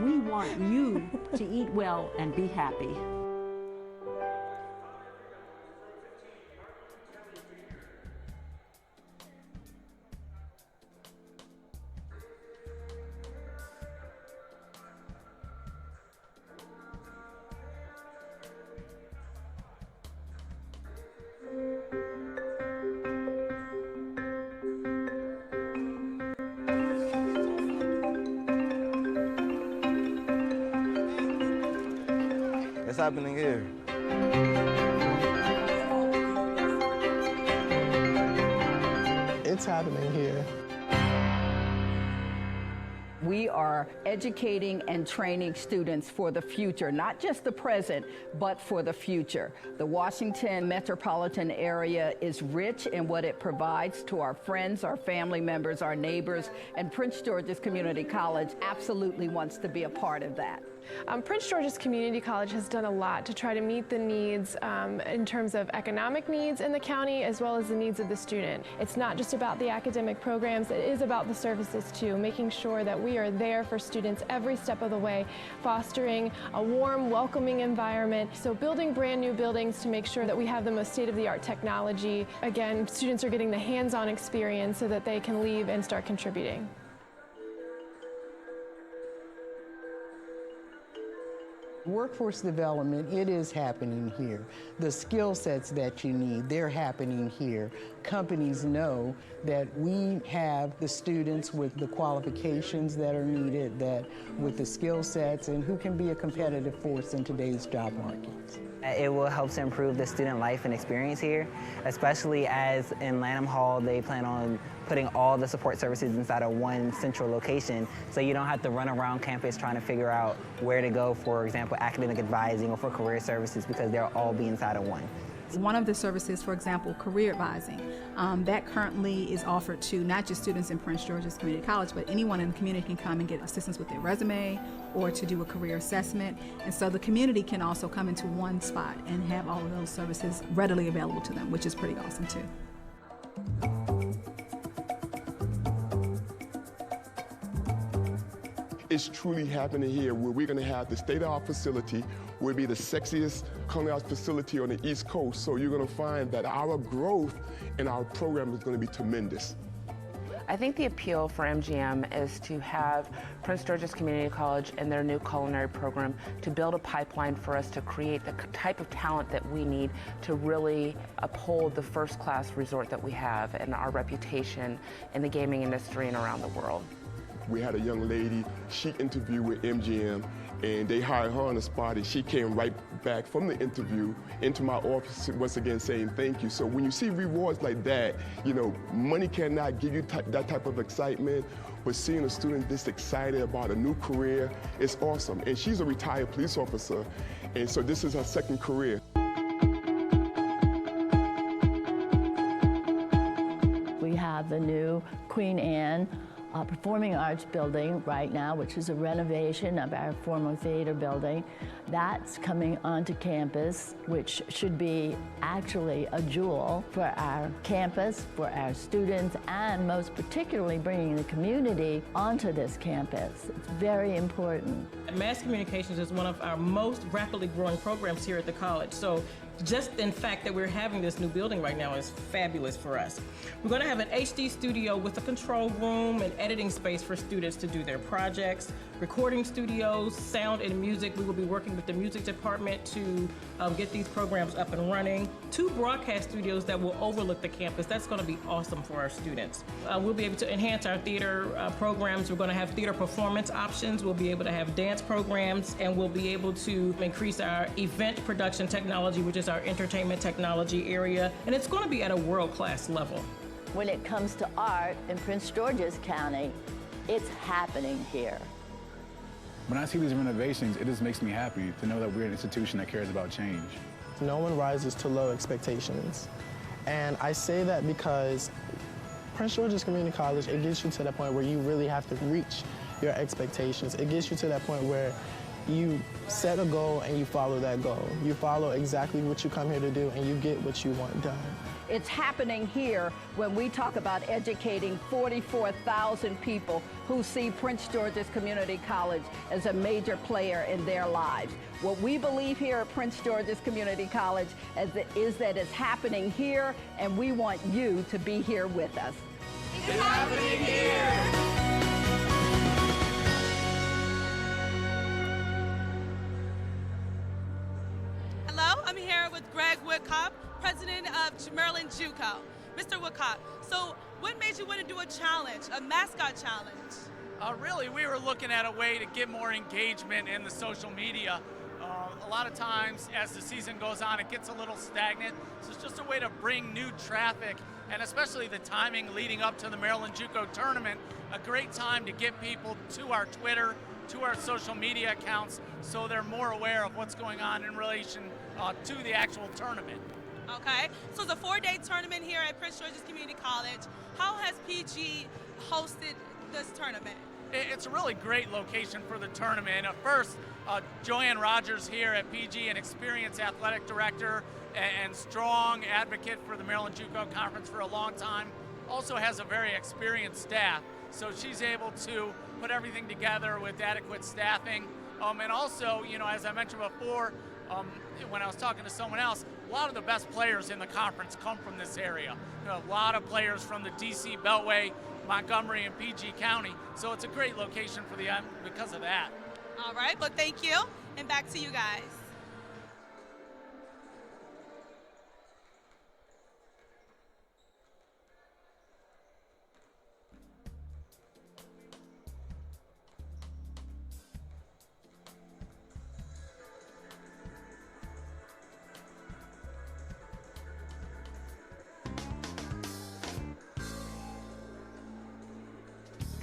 We want you to eat well and be happy. What's happening here? It's happening here. We are educating and training students for the future, not just the present, but for the future. The Washington metropolitan area is rich in what it provides to our friends, our family members, our neighbors, and Prince George's Community College absolutely wants to be a part of that. Prince George's Community College has done a lot to try to meet the needs in terms of economic needs in the county as well as the needs of the student. It's not just about the academic programs, it is about the services too, making sure that we are there for students every step of the way, fostering a warm, welcoming environment. So building brand new buildings to make sure that we have the most state-of-the-art technology. Again, students are getting the hands-on experience so that they can leave and start contributing. Workforce development, it is happening here. The skill sets that you need, they're happening here. Companies know that we have the students with the qualifications that are needed, that with the skill sets, and who can be a competitive force in today's job market. It will help to improve the student life and experience here, especially as in Lanham Hall they plan on putting all the support services inside of one central location, so you don't have to run around campus trying to figure out where to go, for example, academic advising or for career services, because they'll all be inside of one. One of the services, for example, career advising, that currently is offered to not just students in Prince George's Community College, but anyone in the community can come and get assistance with their resume or to do a career assessment. And so the community can also come into one spot and have all of those services readily available to them, which is pretty awesome too. It's truly happening here, where we're going to have the state-of-the-art facility, will be the sexiest culinary arts facility on the East Coast. So you're going to find that our growth in our program is going to be tremendous. I think the appeal for MGM is to have Prince George's Community College and their new culinary program to build a pipeline for us to create the type of talent that we need to really uphold the first-class resort that we have and our reputation in the gaming industry and around the world. We had a young lady, she interviewed with MGM, and they hired her on the spot, and she came right back from the interview into my office once again saying thank you. So when you see rewards like that, you know, money cannot give you that type of excitement, but seeing a student this excited about a new career, it's awesome. And she's a retired police officer, and so this is her second career. have the new Queen Anne Performing Arts building right now, which is a renovation of our former theater building. That's coming onto campus, which should be actually a jewel for our campus, for our students, and most particularly bringing the community onto this campus. It's very important. Mass communications is one of our most rapidly growing programs here at the college. So just in fact that we're having this new building right now is fabulous for us. We're going to have an HD studio with a control room and editing space for students to do their projects, recording studios, sound and music. We will be working with the music department to get these programs up and running. 2 broadcast studios that will overlook the campus. That's going to be awesome for our students. We'll be able to enhance our theater programs. We're going to have theater performance options. We'll be able to have dance programs, and we'll be able to increase our event production technology, which is our entertainment technology area, and it's going to be at a world-class level. When it comes to art in Prince George's County, it's happening here. When I see these renovations, it just makes me happy to know that we're an institution that cares about change. No one rises to low expectations. And I say that because Prince George's Community College, it gets you to that point where you really have to reach your expectations. It gets you to that point where you set a goal and you follow that goal. You follow exactly what you come here to do and you get what you want done. It's happening here when we talk about educating 44,000 people who see Prince George's Community College as a major player in their lives. What we believe here at Prince George's Community College is that it's happening here, and we want you to be here with us. It's happening here! I'm here with Greg Woodcock, president of Maryland JUCO. Mr. Woodcock, so what made you want to do a challenge, a mascot challenge? Really, we were looking at a way to get more engagement in the social media. A lot of times, as the season goes on, it gets a little stagnant. So it's just a way to bring new traffic, and especially the timing leading up to the Maryland JUCO tournament, a great time to get people to our Twitter, to our social media accounts, so they're more aware of what's going on in relation to the actual tournament. Okay, so it's a 4-day tournament here at Prince George's Community College. How has PG hosted this tournament? It's a really great location for the tournament. First, Joanne Rogers here at PG, an experienced athletic director and strong advocate for the Maryland JUCO Conference for a long time, also has a very experienced staff. So she's able to put everything together with adequate staffing. And also, you know, as I mentioned before, when I was talking to someone else, a lot of the best players in the conference come from this area. You know, a lot of players from the DC Beltway, Montgomery, and PG County. So it's a great location for the because of that. All right, well, thank you. And back to you guys.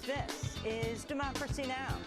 This is Democracy Now!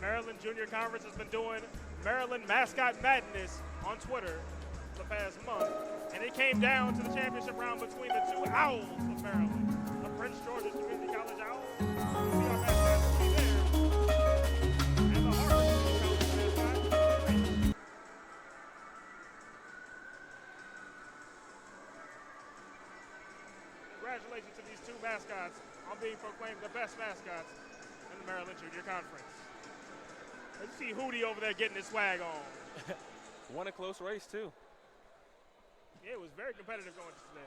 Maryland Junior Conference has been doing Maryland Mascot Madness on Twitter the past month, and it came down to the championship round between the 2 Owls of Maryland, the Prince George's Community College Owls. You see our mascots there, and the Harford mascot. mascots on being proclaimed the best mascots in the Maryland Junior Conference. Let's see Hootie over there getting his swag on. Won a close race, too. Yeah, it was very competitive going today.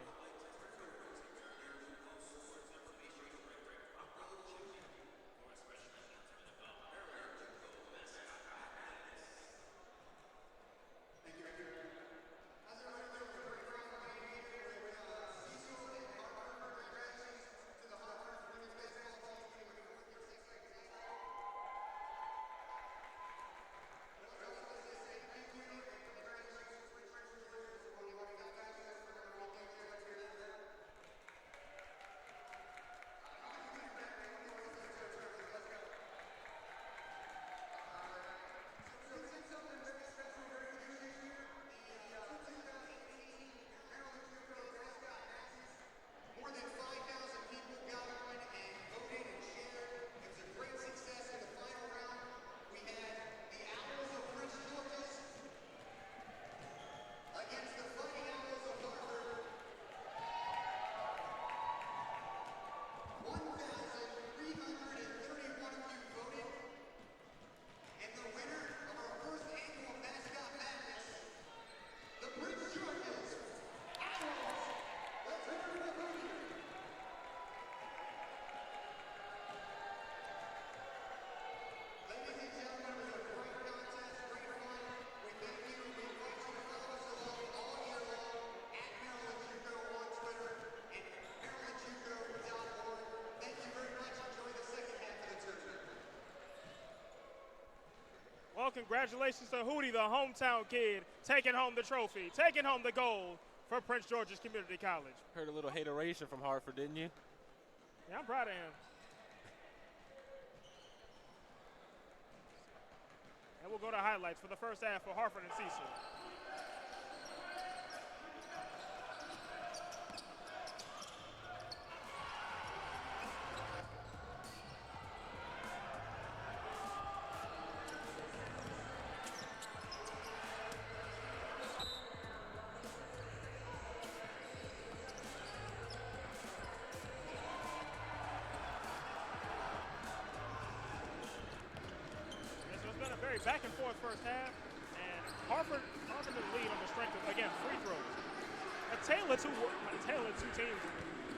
Well, congratulations to Hootie, the hometown kid, taking home the trophy, taking home the gold for Prince George's Community College. Heard a little hateration from Harford, didn't you? Yeah, I'm proud of him. And we'll go to highlights for the first half for Harford and Cecil. Back and forth first half, and Harford in the lead on the strength of, again, free throws. A tale of two teams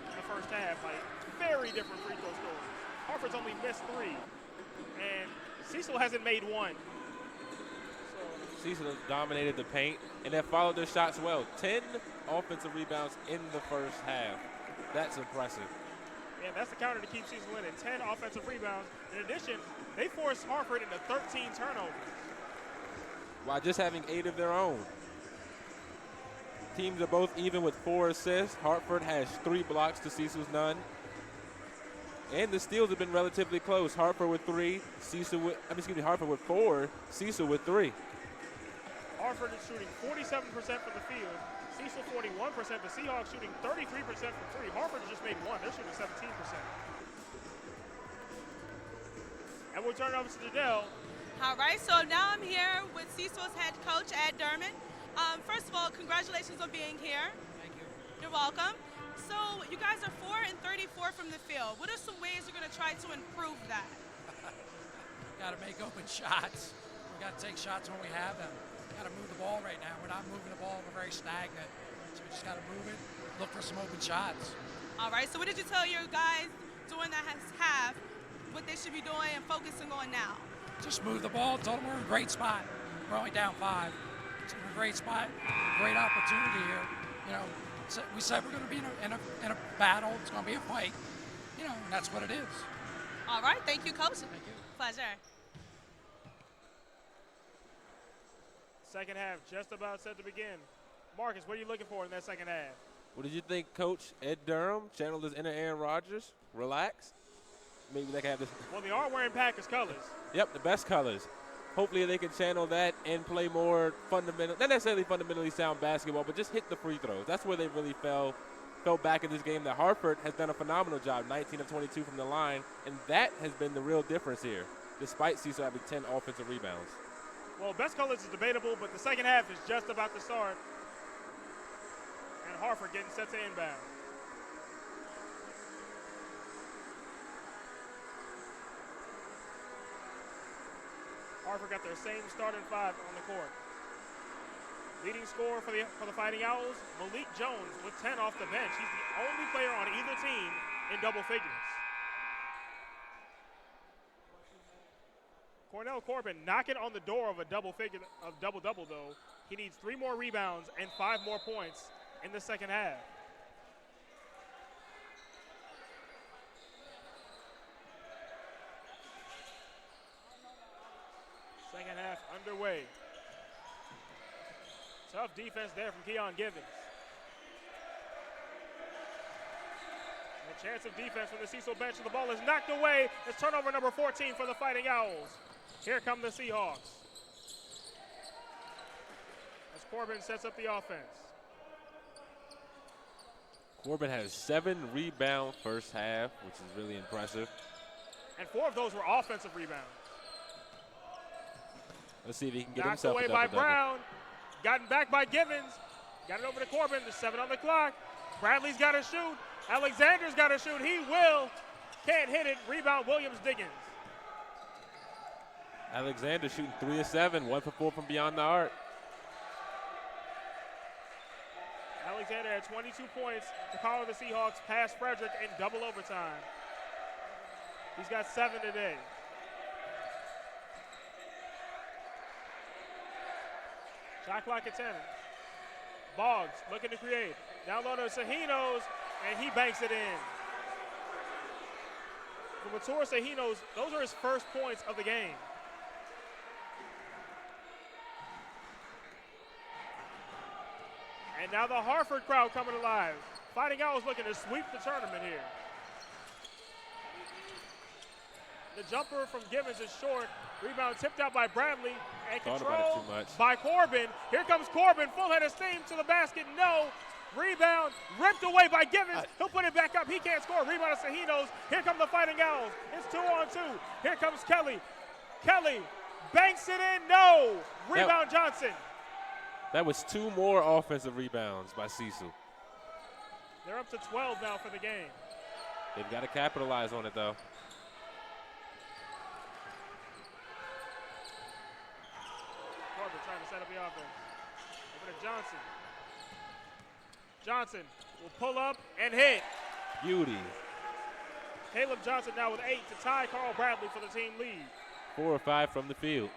in the first half, like very different free throw scores. Harford's only missed 3, and Cecil hasn't made 1. Cecil has dominated the paint, and have followed their shots well. 10 offensive rebounds in the first half. That's impressive. Yeah, that's the counter to keep Cecil in it. 10 offensive rebounds. In addition, they forced Harford into 13 turnovers. While just having 8 of their own. Teams are both even with 4 assists. Hartford has 3 blocks to Cecil's none. And the steals have been relatively close. Harford with 3, Harford with 4, Cecil with 3. Harford is shooting 47% from the field. Cecil 41%. The Seahawks shooting 33% from 3. Harford just made 1. They're shooting 17%. And we'll turn it over to Janelle. All right, so now I'm here with Cecil's head coach, Ed Derman. First of all, congratulations on being here. Thank you. You're welcome. So you guys are 4 and 34 from the field. What are some ways you're going to try to improve that? Got to make open shots. We got to take shots when we have them. Got to move the ball right now. We're not moving the ball. We're very stagnant. So we just got to move it, look for some open shots. All right, so what did you tell your guys during that half, what they should be doing and focusing on now? Just move the ball. Told them we're in a great spot. We're only down 5. It's a great spot, great opportunity here. You know, so we said we're going to be in a battle. It's going to be a fight. You know, and that's what it is. All right, thank you, Coach. Thank you. Pleasure. Second half just about set to begin. Marcus, what are you looking for in that second half? What did you think, Coach? Ed Durham channeled his inner Aaron Rodgers. Relax. Maybe they can have this. Well, they are wearing Packers colors. Yep, the best colors. Hopefully they can channel that and play more fundamental, not necessarily fundamentally sound basketball, but just hit the free throws. That's where they really fell back in this game. That Harford has done a phenomenal job, 19 of 22 from the line, and that has been the real difference here, despite Cecil having 10 offensive rebounds. Well, best colors is debatable, but the second half is just about to start. And Harford getting set to inbound. Harford got their same starting 5 on the court. Leading scorer for the Fighting Owls, Malik Jones with 10 off the bench. He's the only player on either team in double figures. Cornell Corbin knocking on the door of a double-double though. He needs 3 more rebounds and 5 more points in the second half. Second half underway. Tough defense there from Keon Givens. And a chance of defense from the Cecil bench. The ball is knocked away. It's turnover number 14 for the Fighting Owls. Here come the Seahawks. As Corbin sets up the offense. Corbin has 7 rebounds first half, which is really impressive. And 4 of those were offensive rebounds. Let's see if he can get Knocked himself away a by double-double. Brown. Gotten back by Givens. Got it over to Corbin. There's 7 on the clock. Bradley's got to shoot. Alexander's got to shoot. He will. Can't hit it. Rebound Williams-Diggins. Alexander shooting 3 of 7, 1 for 4 from beyond the arc. Alexander had 22 points to collar the Seahawks past Frederick in double overtime. He's got 7 today. Shot clock at 10. Boggs looking to create. Down low to Sahinos, and he banks it in. For Matur Sahinos, those are his first points of the game. And now the Harford crowd coming alive. Fighting Owls looking to sweep the tournament here. The jumper from Givens is short. Rebound tipped out by Bradley and controlled by Corbin. Here comes Corbin, full head of steam to the basket. No. Rebound ripped away by Givens. He'll put it back up. He can't score. Rebound of Sahinos. Here come the Fighting Owls. It's 2-on-2. Here comes Kelly. Kelly banks it in. No. Rebound Johnson. That was 2 more offensive rebounds by Cecil. They're up to 12 now for the game. They've got to capitalize on it, though. Corbin trying to set up the offense. Over to Johnson. Johnson will pull up and hit. Beauty. Caleb Johnson now with 8 to tie Carl Bradley for the team lead. 4 or 5 from the field.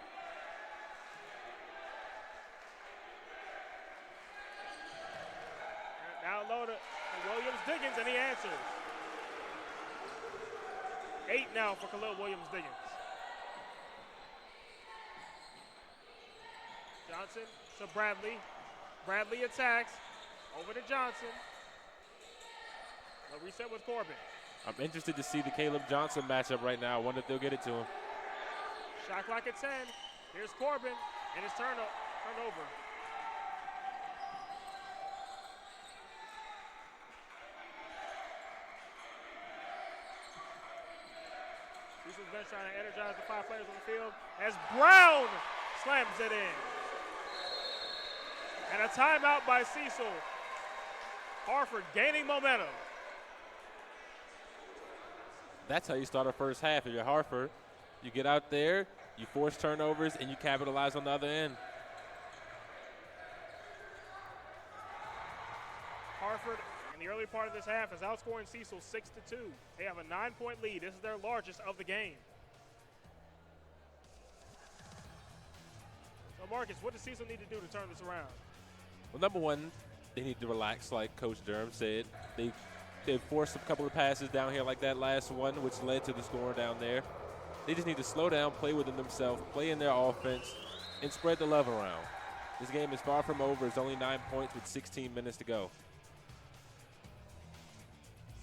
Now low to Williams-Diggins, and he answers. 8 now for Khalil Williams-Diggins. Johnson to Bradley. Bradley attacks. Over to Johnson. A reset with Corbin. I'm interested to see the Caleb Johnson matchup right now. I wonder if they'll get it to him. Shot clock at 10. Here's Corbin, and it's turned over. Cecil's bench trying to energize the 5 players on the field as Brown slams it in. And a timeout by Cecil. Harford gaining momentum. That's how you start a first half. If you're Harford, you get out there, you force turnovers, and you capitalize on the other end. Harford, in the early part of this half, is outscoring Cecil 6-2. They have a 9-point lead. This is their largest of the game. So, Marcus, what does Cecil need to do to turn this around? Well, number one, they need to relax, like Coach Durham said. They forced a couple of passes down here like that last one, which led to the score down there. They just need to slow down, play within themselves, play in their offense, and spread the love around. This game is far from over. It's only 9 points with 16 minutes to go.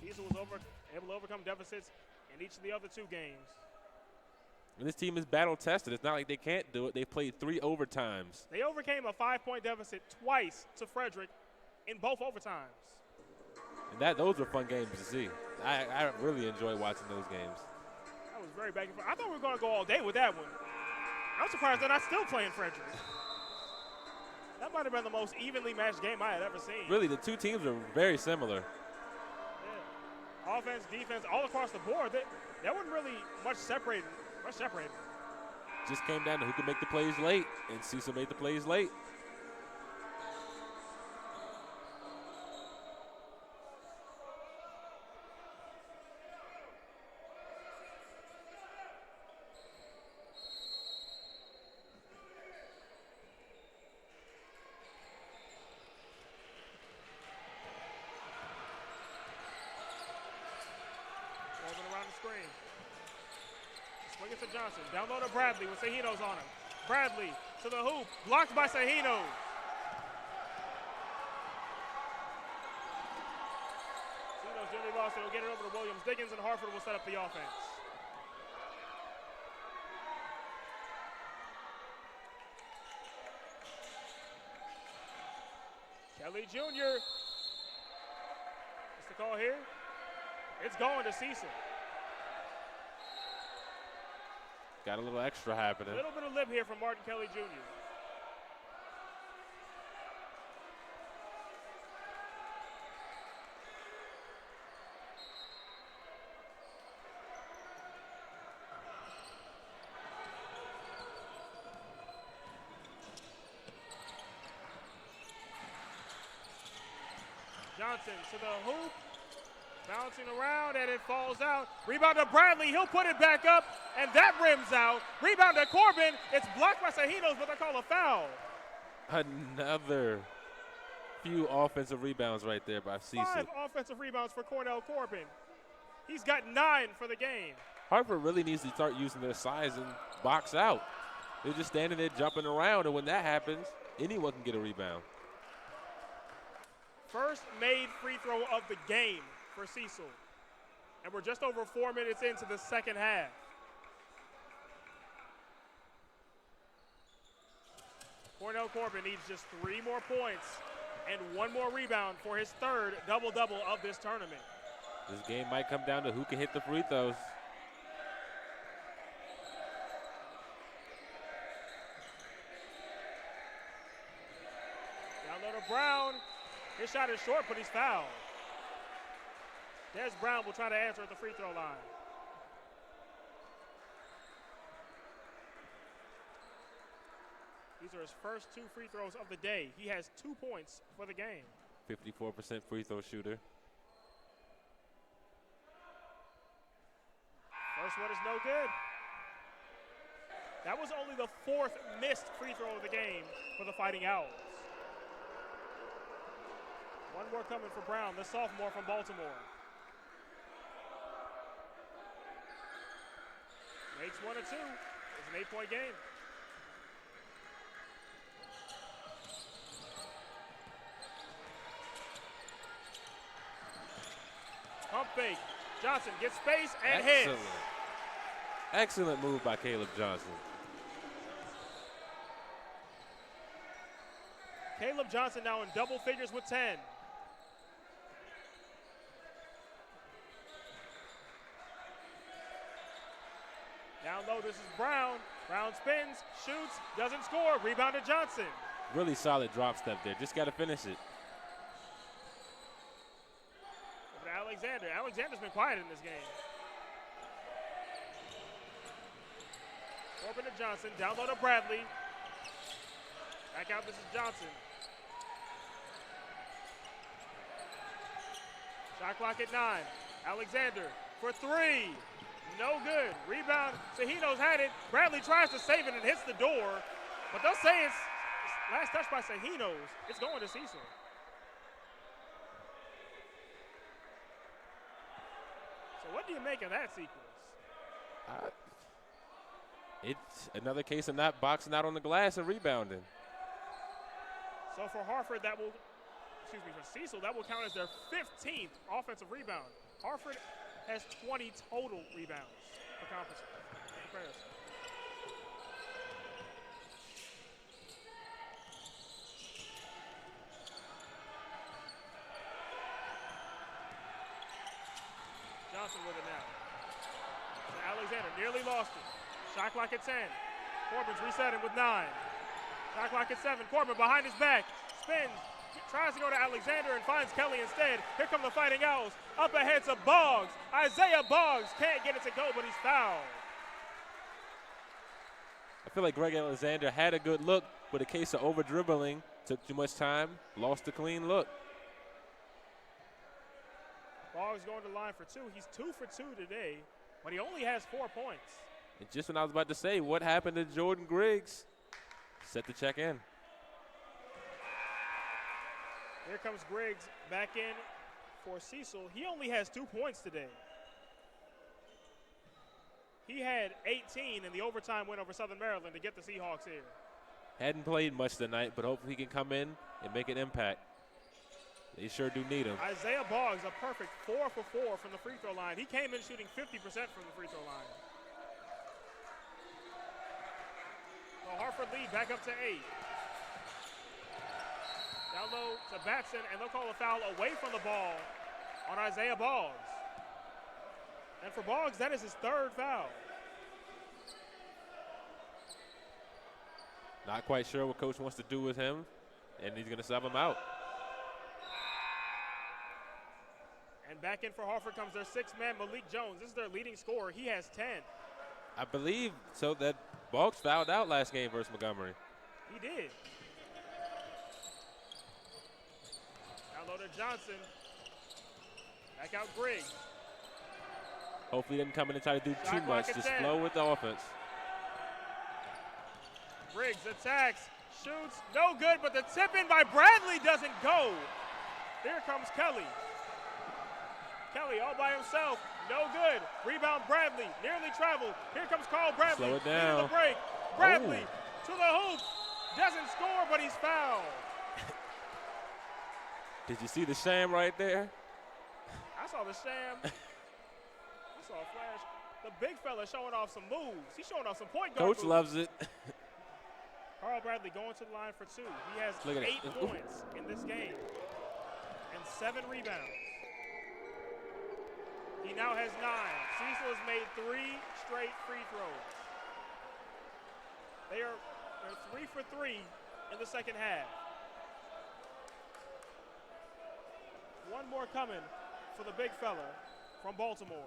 Cecil was able to overcome deficits in each of the other 2 games. And this team is battle-tested. It's not like they can't do it. They've played 3 overtimes. They overcame a 5-point deficit twice to Frederick in both overtimes. And those were fun games to see. I really enjoy watching those games. That was very back and forth. I thought we were going to go all day with that one. I'm surprised they're not still playing Frederick. That might have been the most evenly matched game I had ever seen. Really, the 2 teams are very similar. Yeah. Offense, defense, all across the board. There wasn't really much separating. just came down to who could make the plays late, and Cecil made the plays late. Swing it to Johnson. Down low to Bradley with Sahinos on him. Bradley to the hoop. Blocked by Sahinos. Sahinos nearly lost it. He'll get it over to Williams. Diggins and Harford will set up the offense. Kelly Jr. What's the call here? It's going to Cecil. Got a little extra happening. A little bit of lip here from Martin Kelly Jr. Johnson to the hoop. Bouncing around, and it falls out. Rebound to Bradley. He'll put it back up, and that rims out. Rebound to Corbin. It's blocked by Sahinos, but they call a foul. Another few offensive rebounds right there by Cecil. 5 offensive rebounds for Cornell Corbin. He's got 9 for the game. Harford really needs to start using their size and box out. They're just standing there jumping around, and when that happens, anyone can get a rebound. First made free throw of the game for Cecil. And we're just over 4 minutes into the second half. Cornell Corbin needs just 3 more points and 1 more rebound for his 3rd double-double of this tournament. This game might come down to who can hit the free throws. Down low to Brown. His shot is short, but he's fouled. Des Brown will try to answer at the free throw line. These are his first 2 free throws of the day. He has 2 points for the game. 54% free throw shooter. First one is no good. That was only the 4th missed free throw of the game for the Fighting Owls. 1 more coming for Brown, the sophomore from Baltimore. Makes 1 or 2. It's an 8-point game. Pump fake. Johnson gets space and hits. Excellent move by Caleb Johnson. Caleb Johnson now in double figures with 10. Down low, this is Brown. Brown spins, shoots, doesn't score. Rebound to Johnson. Really solid drop step there. Just got to finish it. Over to Alexander. Alexander's been quiet in this game. Corbin to Johnson. Down low to Bradley. Back out, this is Johnson. Shot clock at 9. Alexander for 3. No good. Rebound. Sahinos had it. Bradley tries to save it and hits the door. But they'll say it's last touch by Sahinos. It's going to Cecil. So what do you make of that sequence? It's another case of not boxing out on the glass and rebounding. So for Harford, for Cecil, that will count as their 15th offensive rebound. Harford has 20 total rebounds for comparison. Johnson with it now. So Alexander nearly lost it. Shot clock at 10. Corbin's resetting with 9. Shot clock at 7. Corbin behind his back. Spins. Tries to go to Alexander and finds Kelly instead. Here come the Fighting Owls. Up ahead to Boggs. Isaiah Boggs can't get it to go, but he's fouled. I feel like Greg Alexander had a good look, but a case of over-dribbling, took too much time, lost a clean look. Boggs going to the line for 2. He's 2 for 2 today, but he only has 4 points. And just when I was about to say, what happened to Jordan Griggs? Set the check in. Here comes Griggs back in for Cecil. He only has 2 points today. He had 18 in the overtime win over Southern Maryland to get the Seahawks here. Hadn't played much tonight, but hopefully he can come in and make an impact. They sure do need him. Isaiah Boggs, a perfect 4 for 4 from the free throw line. He came in shooting 50% from the free throw line. So Harford lead back up to 8. Down low to Batson, and they'll call a foul away from the ball on Isaiah Boggs. And for Boggs, that is his 3rd foul. Not quite sure what coach wants to do with him, and he's going to sub him out. And back in for Harford comes their 6th man, Malik Jones. This is their leading scorer. He has 10. I believe so that Boggs fouled out last game versus Montgomery. He did. Down low to Johnson. Back out Griggs. Hopefully he didn't come in and try to do Shot too clock much. at Just 10. flow with the offense. Griggs attacks, shoots, no good, but the tip in by Bradley doesn't go. Here comes Kelly. Kelly all by himself, no good. Rebound Bradley, nearly traveled. Here comes Carl Bradley. Slow it Into down. the break. Bradley to the hoop. Doesn't score, but he's fouled. Did you see the sham right there? I saw the sham. I saw a flash. The big fella showing off some moves. He's showing off some point guard Coach moves. loves it. Carl Bradley going to the line for 2. He has Look at 8 it. points in this game and 7 rebounds. He now has 9. Cecil has made 3 straight free throws. They're 3 for 3 in the second half. One more coming for the big fella from Baltimore.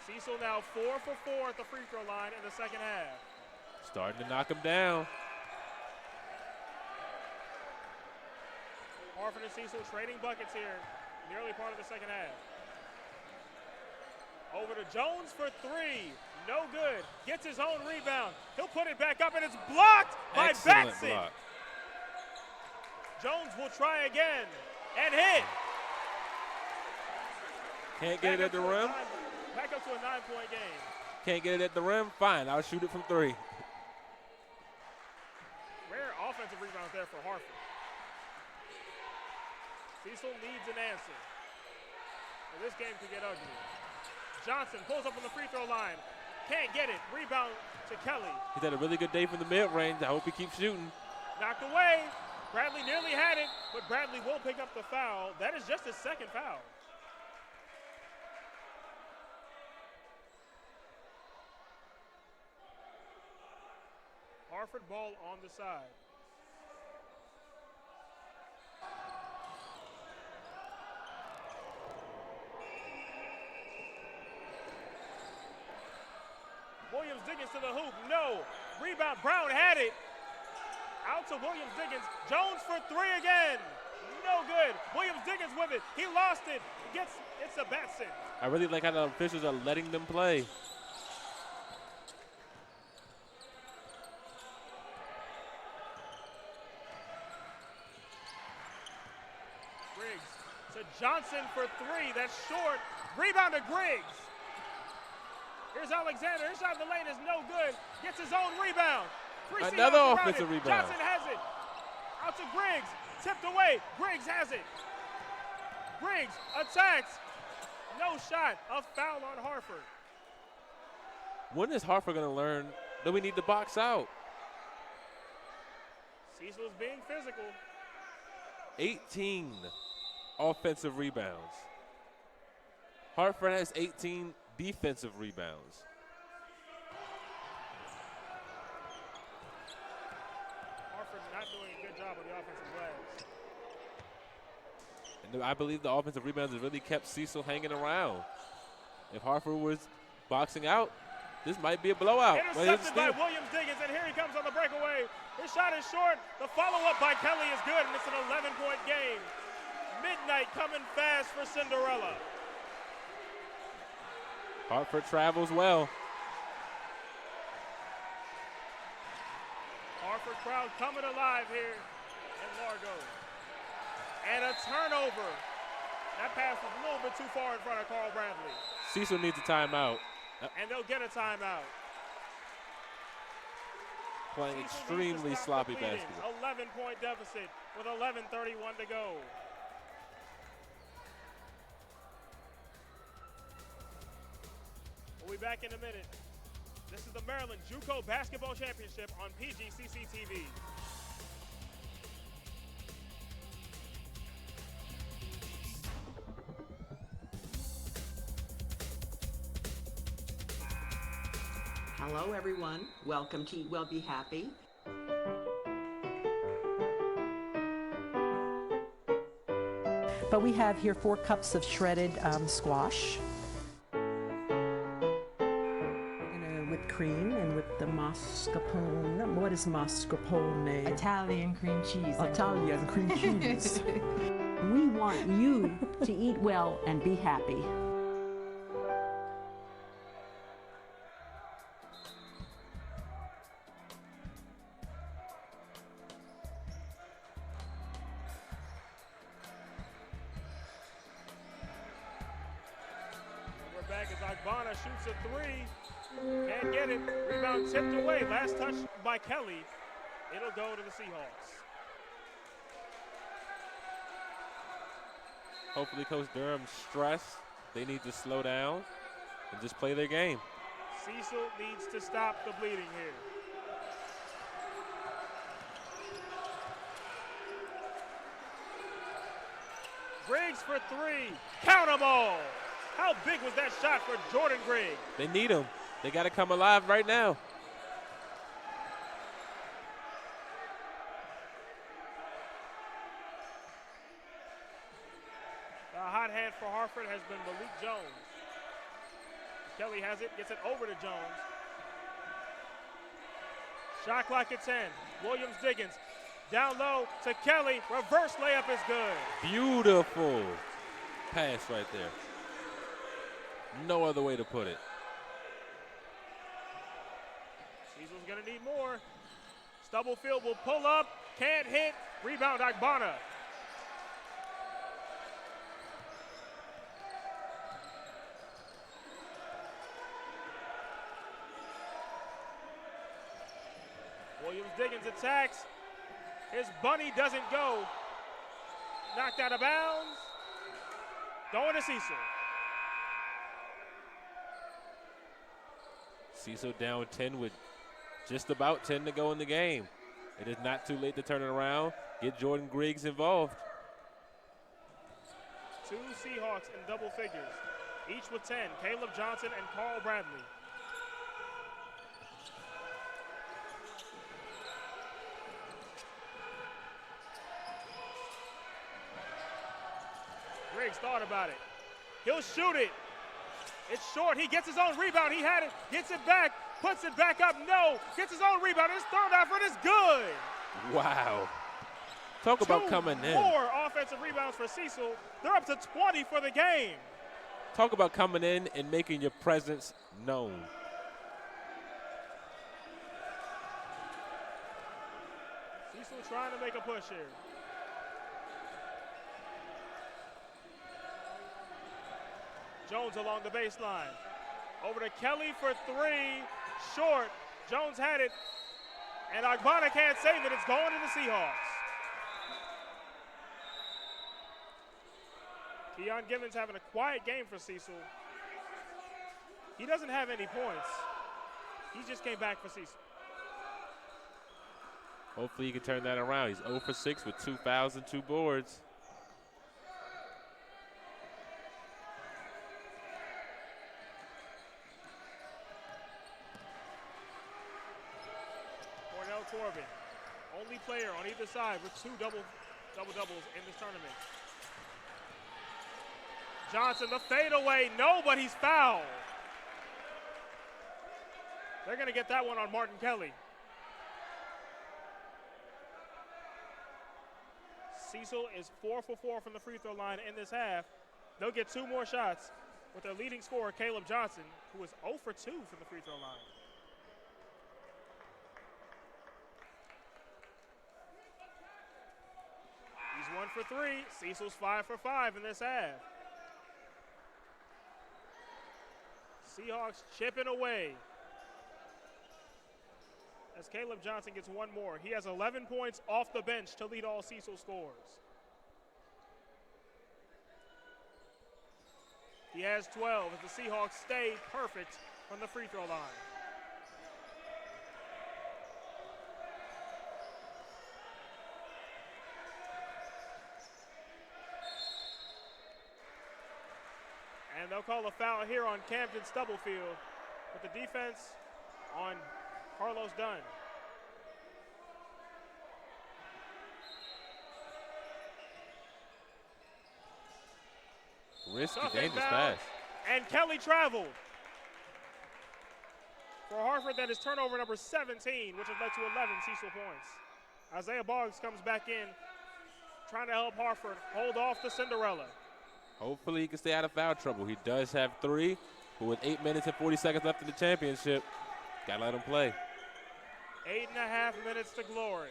Cecil now 4 for 4 at the free throw line in the second half. Starting to knock him down. Harford and Cecil trading buckets here, nearly part of the second half. Over to Jones for 3, no good. Gets his own rebound. He'll put it back up, and it's blocked by Excellent Batson. block. Jones will try again and hit. Can't get it at the rim. Back up to a 9-point game. Can't get it at the rim. Fine, I'll shoot it from 3. Rare offensive rebounds there for Harford. Cecil needs an answer, or this game could get ugly. Johnson pulls up on the free throw line. Can't get it. Rebound to Kelly. He's had a really good day from the mid-range. I hope he keeps shooting. Knocked away. Bradley nearly had it, but Bradley will pick up the foul. That is just his 2nd foul. Harford ball on the side. Williams Diggins to the hoop, no. Rebound, Brown had it. Out to Williams Diggins. Jones for 3 again. No good. Williams Diggins with it. He lost it. It's a Batson. I really like how the officials are letting them play. Griggs to Johnson for 3. That's short. Rebound to Griggs. Here's Alexander. His shot in the lane is no good. Gets his own rebound. Another offensive rebound. Johnson has it. Out to Griggs. Tipped away. Griggs has it. Griggs attacks. No shot. A foul on Harford. When is Harford going to learn that we need to box out? Cecil's being physical. 18 offensive rebounds. Hartford has 18 defensive rebounds. Harford not doing a good job on the offensive glass. And I believe the offensive rebounds have really kept Cecil hanging around. If Harford was boxing out, This might be a blowout. Intercepted by Williams Diggins, and here he comes on the breakaway. His shot is short. The follow-up by Kelly is good, and it's an 11-point game. Midnight coming fast for Cinderella. Hartford travels well. Harford crowd coming alive here in Largo. And a turnover. That pass was a little bit too far in front of Carl Bradley. Cecil needs a timeout. And they'll get a timeout. Playing extremely sloppy basketball. 11-point deficit with 11:31 to go. We'll be back in a minute. This is the Maryland JUCO Basketball Championship on PGCC TV. Hello everyone, welcome to Eat Well Be Happy. But we have here 4 cups of shredded squash. With cream and with the mascarpone. What is mascarpone? Italian cream cheese. Italian cream cheese. We want you to eat well and be happy. We're back as Agbana shoots a 3. Can't get it. Rebound tipped away. Last touch by Kelly. It'll go to the Seahawks. Hopefully Coach Durham's stressed. They need to slow down and just play their game. Cecil needs to stop the bleeding here. Griggs for 3. Count 'em all. How big was that shot for Jordan Griggs? They need him. They got to come alive right now. The hot hand for Harford has been Malik Jones. Kelly has it, gets it over to Jones. Shot clock at 10. Williams Diggins down low to Kelly. Reverse layup is good. Beautiful pass right there. No other way to put it. Cecil's going to need more. Stubblefield will pull up. Can't hit. Rebound Agbana. Williams Diggins attacks. His bunny doesn't go. Knocked out of bounds. Going to Cecil. Cecil down 10 with just about 10 to go in the game. It is not too late to turn it around. Get Jordan Griggs involved. 2 Seahawks in double figures, each with 10. Caleb Johnson and Carl Bradley. Griggs thought about it. He'll shoot it. It's short. He gets his own rebound. He had it. Gets it back. Puts it back up. No. Gets his own rebound. His third effort is good. Wow. Talk about coming in. 4 offensive rebounds for Cecil. They're up to 20 for the game. Talk about coming in and making your presence known. Cecil trying to make a push here. Jones along the baseline. Over to Kelly for 3. Short. Jones had it. And Agbana can't save it. It's going to the Seahawks. Keon Givens having a quiet game for Cecil. He doesn't have any points. He just came back for Cecil. Hopefully he can turn that around. He's 0 for 6 with 2 fouls and 2 boards. Corbin, only player on either side with 2 double-doubles in this tournament. Johnson, the fadeaway, no, but he's fouled. They're going to get that one on Martin Kelly. Cecil is 4 for 4 from the free throw line in this half. They'll get 2 more shots with their leading scorer, Caleb Johnson, who is 0 for 2 from the free throw line. He's 1 for 3. Cecil's 5 for 5 in this half. Seahawks chipping away as Caleb Johnson gets 1 more. He has 11 points off the bench to lead all Cecil scores. He has 12 as the Seahawks stay perfect from the free throw line. And they'll call a foul here on Camden Stubblefield with the defense on Carlos Dunn. Risky, dangerous pass. And Kelly traveled. For Harford, that is turnover number 17, which has led to 11 Cecil points. Isaiah Boggs comes back in, trying to help Harford hold off the Cinderella. Hopefully he can stay out of foul trouble. He does have 3, but with 8 minutes and 40 seconds left in the championship, gotta let him play. 8.5 minutes to glory.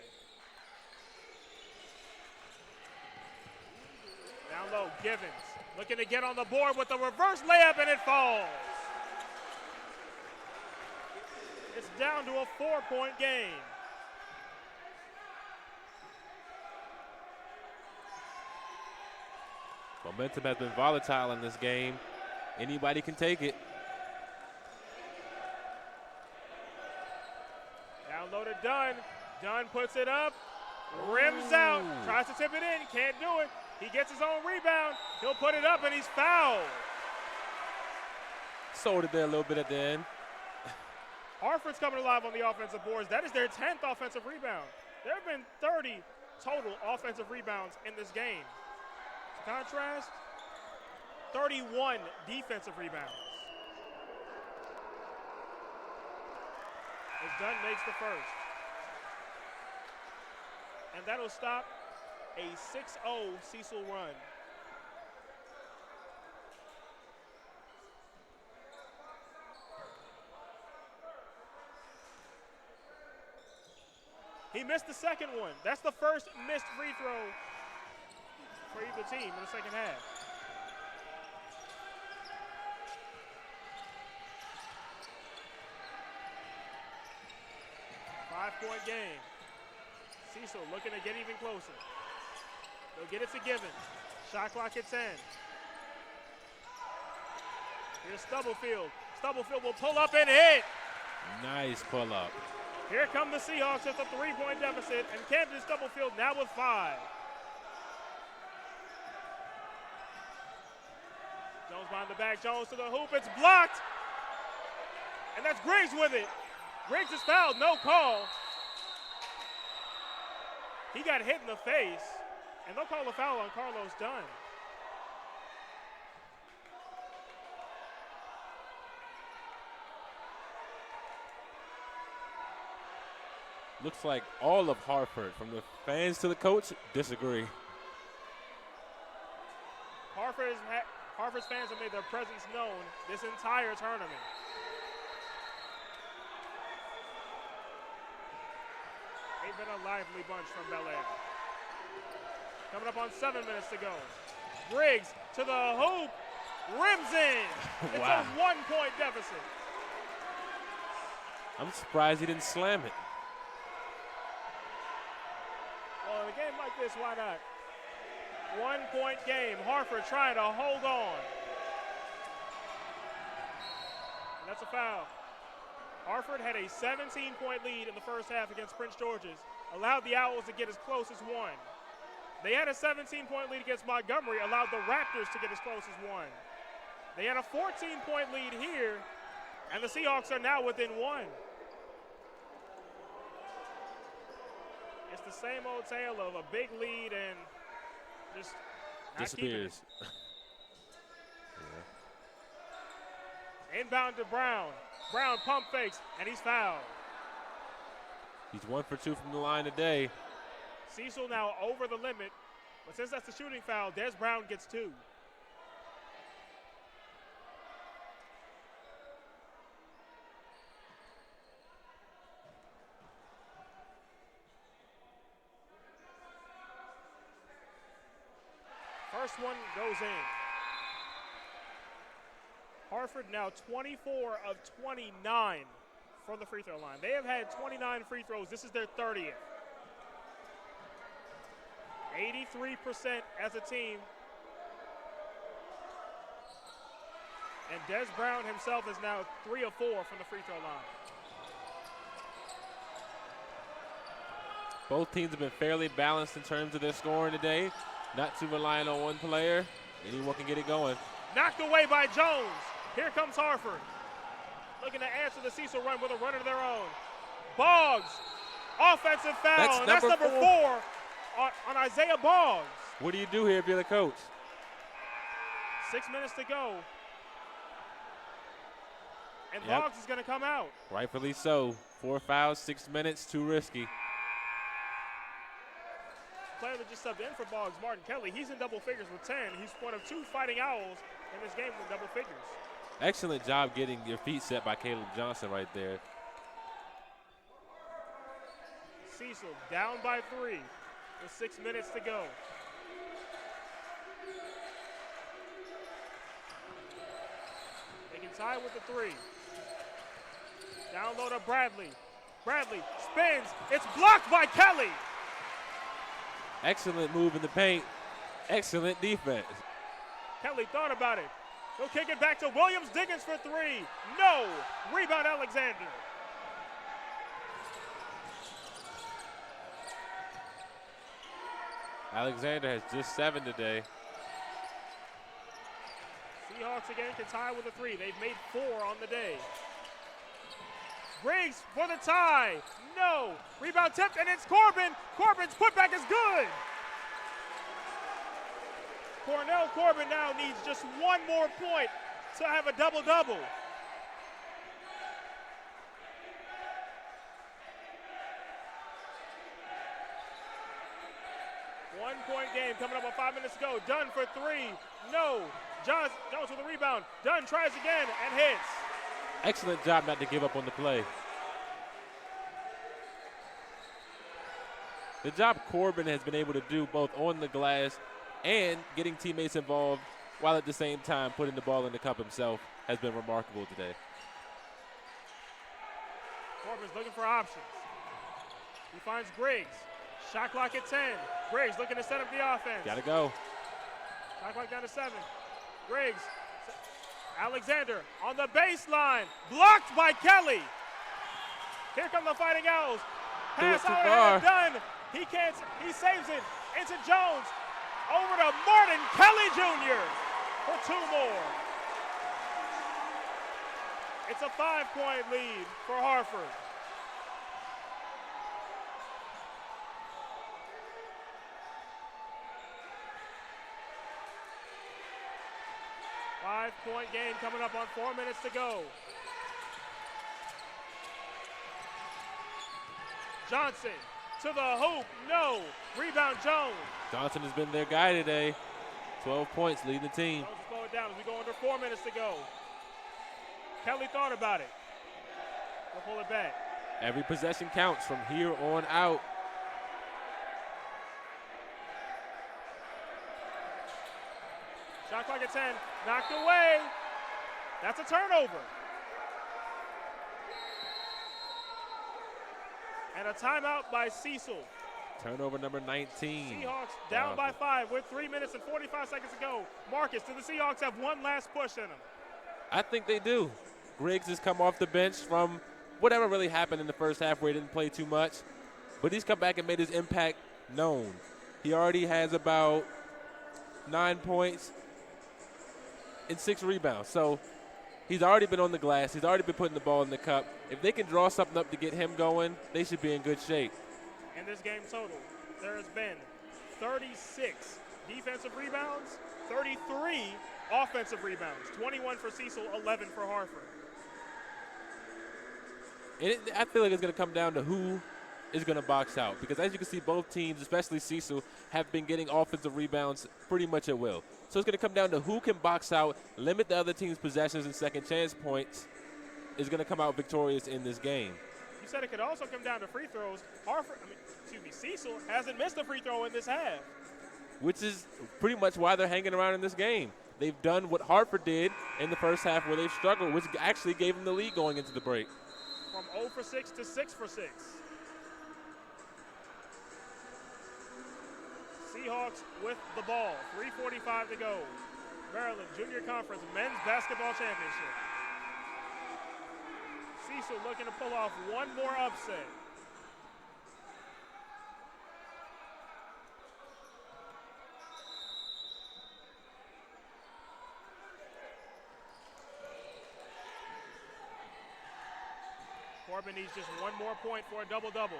Down low, Givens looking to get on the board with the reverse layup, and it falls. It's down to a 4-point game. Momentum has been volatile in this game. Anybody can take it. Down low to Dunn. Dunn puts it up, rims out, tries to tip it in, can't do it. He gets his own rebound. He'll put it up, and he's fouled. Sold it there a little bit at the end. Harford's coming alive on the offensive boards. That is their 10th offensive rebound. There have been 30 total offensive rebounds in this game. To contrast, 31 defensive rebounds. As Dunn makes the first. And that'll stop a 6-0 Cecil run. He missed the second one. That's the first missed free throw for either team in the second half. Five-point game. Cecil looking to get even closer. They'll get it to Givens. Shot clock at 10. Here's Stubblefield. Stubblefield will pull up and hit. Nice pull up. Here come the Seahawks with a 3-point deficit, and Camden Stubblefield now with 5. Jones behind the back. Jones to the hoop. It's blocked. And that's Griggs with it. Griggs is fouled. No call. He got hit in the face. And they'll call a foul on Carlos Dunn. Looks like all of Harford, from the fans to the coach, disagree. Harford's fans have made their presence known this entire tournament. They've been a lively bunch from Bel Air. Coming up on 7 minutes to go. Griggs to the hoop, rims in. It's Wow. a 1-point deficit. I'm surprised he didn't slam it. Well, in a game like this, why not? 1-point game. Harford trying to hold on. And that's a foul. Harford had a 17-point lead in the first half against Prince George's, allowed the Owls to get as close as 1. They had a 17-point lead against Montgomery, allowed the Raptors to get as close as 1. They had a 14-point lead here, and the Seahawks are now within 1. It's the same old tale of a big lead and just not keeping it. Disappears. Yeah. Inbound to Brown. Brown pump fakes, and he's fouled. He's 1 for 2 from the line today. Cecil now over the limit, but since that's a shooting foul, Des Brown gets 2. First one goes in. Harford now 24 of 29 from the free throw line. They have had 29 free throws. This is their 30th. 83% as a team. And Des Brown himself is now 3 of 4 from the free throw line. Both teams have been fairly balanced in terms of their scoring today. Not too reliant on one player. Anyone can get it going. Knocked away by Jones. Here comes Harford. Looking to answer the Cecil run with a run of their own. Boggs, offensive foul. That's number 4 on Isaiah Boggs. What do you do here if you're the coach? 6 minutes to go. And Boggs is going to come out. Rightfully so. 4 fouls, 6 minutes, too risky. Player that just subbed in for Boggs, Martin Kelly, he's in double figures with 10. He's one of 2 fighting owls in this game with double figures. Excellent job getting your feet set by Caleb Johnson right there. Cecil down by 3 with 6 minutes to go. They can tie with the 3. Down low to Bradley. Bradley spins. It's blocked by Kelly. Excellent move in the paint. Excellent defense. Kelly thought about it. He'll kick it back to Williams. Diggins for 3. No. Rebound Alexander. Alexander has just 7 today. Seahawks again can tie with a 3. They've made 4 on the day. Briggs for the tie. No. Rebound tipped, and it's Corbin. Corbin's putback is good. Cornell Corbin now needs just 1 more point to have a double-double. One-point game coming up with 5 minutes to go. Dunn for 3. No. Jones with a rebound. Dunn tries again and hits. Excellent job not to give up on the play. The job Corbin has been able to do both on the glass and getting teammates involved while at the same time putting the ball in the cup himself has been remarkable today. Corbin's looking for options. He finds Briggs. Shot clock at 10. Briggs looking to set up the offense. Gotta go. Shot clock down to 7. Briggs. Alexander on the baseline. Blocked by Kelly. Here come the Fighting Owls. Pass out done. He can't. He saves it. Into Jones. Over to Martin Kelly Jr. for 2 more. It's a 5-point lead for Harford. Five-point game coming up on 4 minutes to go. Johnson to the hoop, no. Rebound Jones. Johnson has been their guy today. 12 points leading the team. Jones is slowing down as we go under 4 minutes to go. Kelly thought about it. We'll pull it back. Every possession counts from here on out. Shot clock at 10, knocked away. That's a turnover. And a timeout by Cecil. Turnover number 19. Seahawks down by 5 with 3 minutes and 45 seconds to go. Marcus, do the Seahawks have one last push in them? I think they do. Griggs has come off the bench from whatever really happened in the first half where he didn't play too much. But he's come back and made his impact known. He already has about 9 points and 6 rebounds. So he's already been on the glass. He's already been putting the ball in the cup. If they can draw something up to get him going, they should be in good shape. In this game total, there has been 36 defensive rebounds, 33 offensive rebounds, 21 for Cecil, 11 for Harford. I feel like it's going to come down to who is going to box out, because as you can see, both teams, especially Cecil, have been getting offensive rebounds pretty much at will. So it's going to come down to who can box out, limit the other team's possessions and second chance points, is going to come out victorious in this game. You said it could also come down to free throws. Cecil hasn't missed a free throw in this half. Which is pretty much why they're hanging around in this game. They've done what Harford did in the first half where they've struggled, which actually gave them the lead going into the break. From 0 for 6 to 6 for 6. Seahawks with the ball, 3:45 to go. Maryland Junior Conference Men's Basketball Championship. Cecil looking to pull off one more upset. Corbin needs just one more point for a double-double.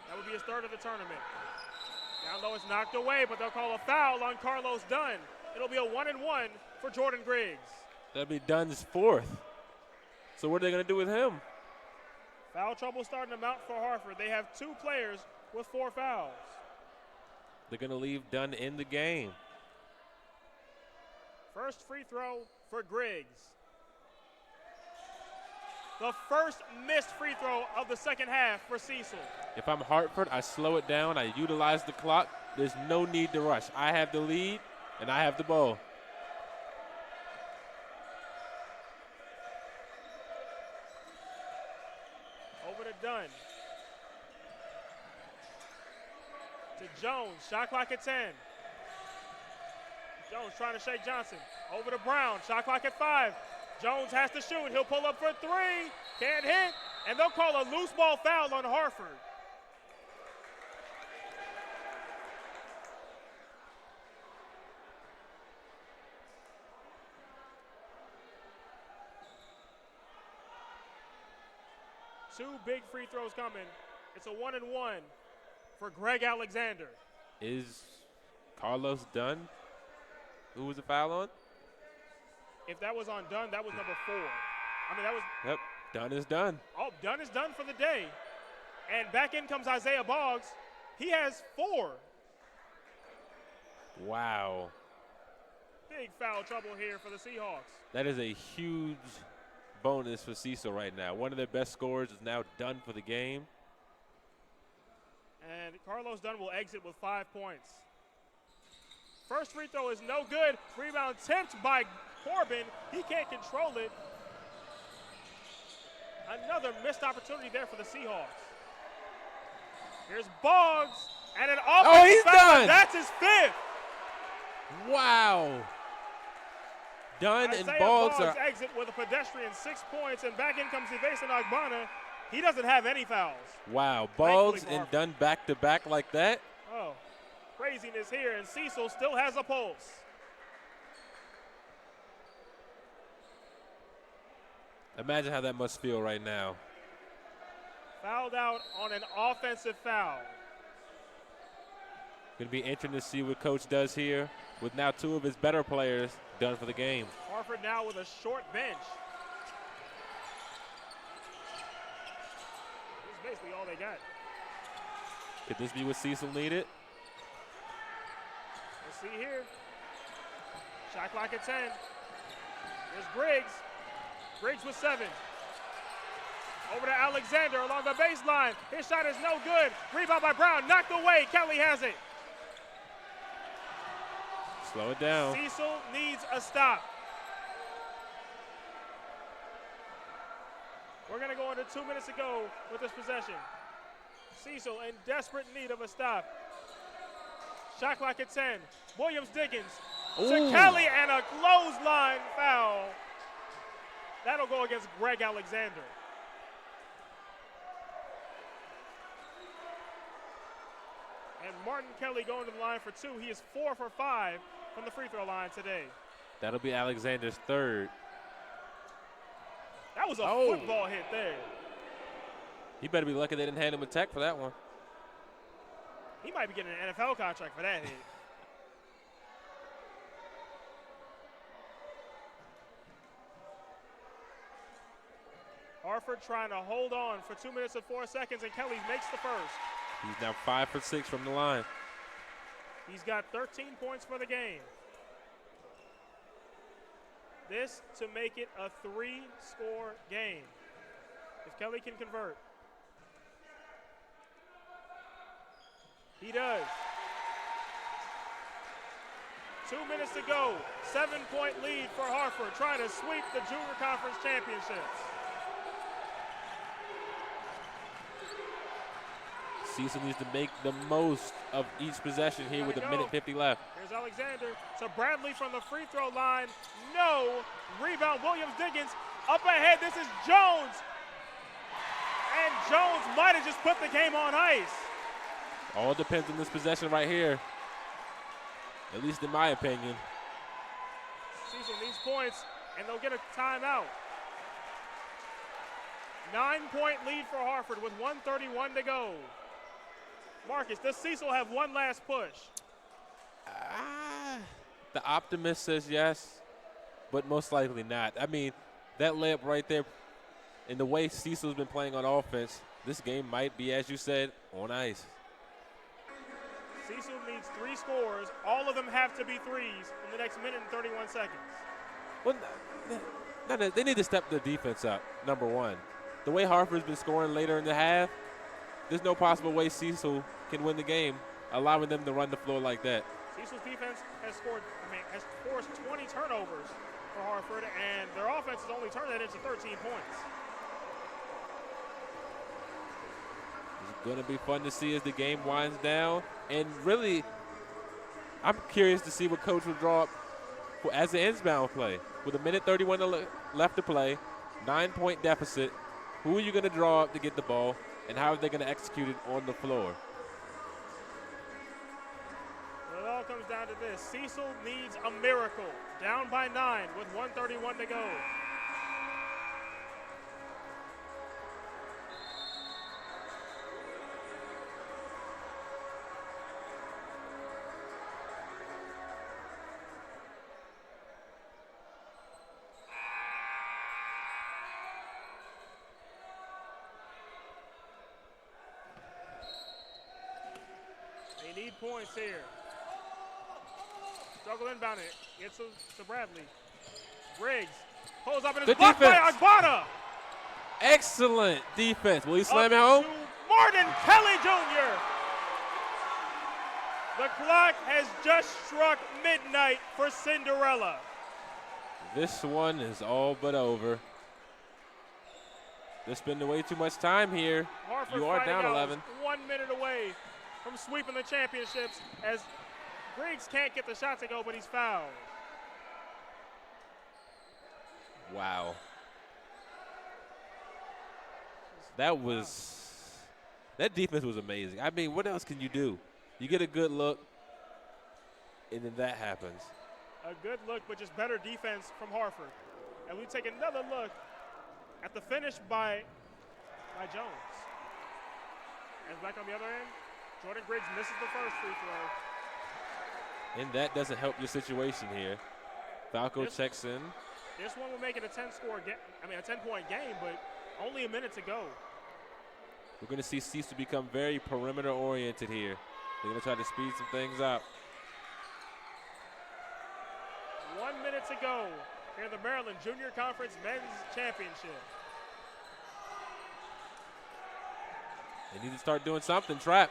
That would be his third of the tournament. Down low, it's knocked away, but they'll call a foul on Carlos Dunn. It'll be a 1-and-1 for Jordan Griggs. That'll be Dunn's fourth. So what are they going to do with him? Foul trouble starting to mount for Harford. They have 2 players with 4 fouls. They're going to leave Dunn in the game. First free throw for Griggs. The first missed free throw of the second half for Cecil. If I'm Hartford, I slow it down. I utilize the clock. There's no need to rush. I have the lead, and I have the ball. Over to Dunn. To Jones. Shot clock at 10. Jones trying to shake Johnson. Over to Brown. Shot clock at 5. Jones has to shoot. He'll pull up for 3. Can't hit. And they'll call a loose ball foul on Harford. Two big free throws coming. It's a 1-and-1 for Greg Alexander. Is Carlos Dunn who was the foul on? If that was on Dunn, that was number 4. I mean, that was. Yep, Dunn is done. Oh, Dunn is done for the day. And back in comes Isaiah Boggs. He has 4. Wow. Big foul trouble here for the Seahawks. That is a huge bonus for Cecil right now. One of their best scorers is now done for the game. And Carlos Dunn will exit with 5 points. First free throw is no good. Rebound attempt by Corbin. He can't control it. Another missed opportunity there for the Seahawks. Here's Boggs and an offensive foul. Done. That's his 5th. Wow. Dunn Isaiah and Boggs are exit with a pedestrian 6 points, and back in comes Evason Agbana. He doesn't have any fouls. Wow. Boggs and Dunn back to back like that. Oh, craziness here, and Cecil still has a pulse. Imagine how that must feel right now. Fouled out on an offensive foul. Going to be interesting to see what Coach does here with now 2 of his better players done for the game. Harford now with a short bench. This is basically all they got. Could this be what Cecil needed? Let's see here. Shot clock at 10. There's Griggs. Griggs with 7. Over to Alexander along the baseline. His shot is no good. Rebound by Brown. Knocked away. Kelly has it. Slow it down. Cecil needs a stop. We're going to go under 2 minutes to go with this possession. Cecil in desperate need of a stop. Shot clock at 10. Williams-Diggins to Kelly and a clothesline foul. That'll go against Greg Alexander. And Martin Kelly going to the line for 2. He is 4 for 5 from the free throw line today. That'll be Alexander's 3rd. That was a football hit there. He better be lucky they didn't hand him a tech for that one. He might be getting an NFL contract for that hit. Harford trying to hold on for 2 minutes and 4 seconds, and Kelly makes the first. He's now 5 for 6 from the line. He's got 13 points for the game. This to make it a 3-score game. If Kelly can convert. He does. 2 minutes to go. 7-point lead for Harford, trying to sweep the Junior Conference Championships. Cecil needs to make the most of each possession here with a minute 50 left. Here's Alexander to Bradley from the free throw line. No. Rebound, Williams-Diggins. Up ahead, this is Jones. And Jones might have just put the game on ice. All depends on this possession right here, at least in my opinion. Cecil needs points, and they'll get a timeout. 9-point lead for Harford with 1:31 to go. Marcus, does Cecil have one last push? The optimist says yes, but most likely not. I mean, that layup right there, and the way Cecil's been playing on offense, this game might be, as you said, on ice. Cecil needs 3 scores. All of them have to be threes in the next minute and 31 seconds. Well, no, they need to step the defense up, number one. The way Harford's been scoring later in the half, there's no possible way Cecil can win the game, allowing them to run the floor like that. Cecil's defense has has forced 20 turnovers for Harford, and their offense has only turned that into 13 points. It's going to be fun to see as the game winds down. And really, I'm curious to see what Coach will draw up as an inbound play. With a minute 31 left to play, 9-point deficit, who are you going to draw up to get the ball, and how are they going to execute it on the floor? Well, it all comes down to this. Cecil needs a miracle. Down by 9 with 1:31 to go. They need points here. Struggle inbound it. Gets to Bradley. Griggs pulls up and is blocked by Agbada. Excellent defense. Will he slam it home? Martin Kelly Jr. The clock has just struck midnight for Cinderella. This one is all but over. They're spending way too much time here. Harford you are down 11. 1 minute away from sweeping the championships as Griggs can't get the shot to go, but he's fouled. Wow. That defense was amazing. I mean, what else can you do? You get a good look, and then that happens. A good look, but just better defense from Harford. And we take another look at the finish by Jones. And back on the other end, Jordan Griggs misses the first free throw. And that doesn't help your situation here. Falco checks in. This one will make it a 10-point game, but only a minute to go. We're going to see Cecil become very perimeter-oriented here. They're going to try to speed some things up. 1 minute to go here in the Maryland Junior Conference Men's Championship. They need to start doing something. Trap.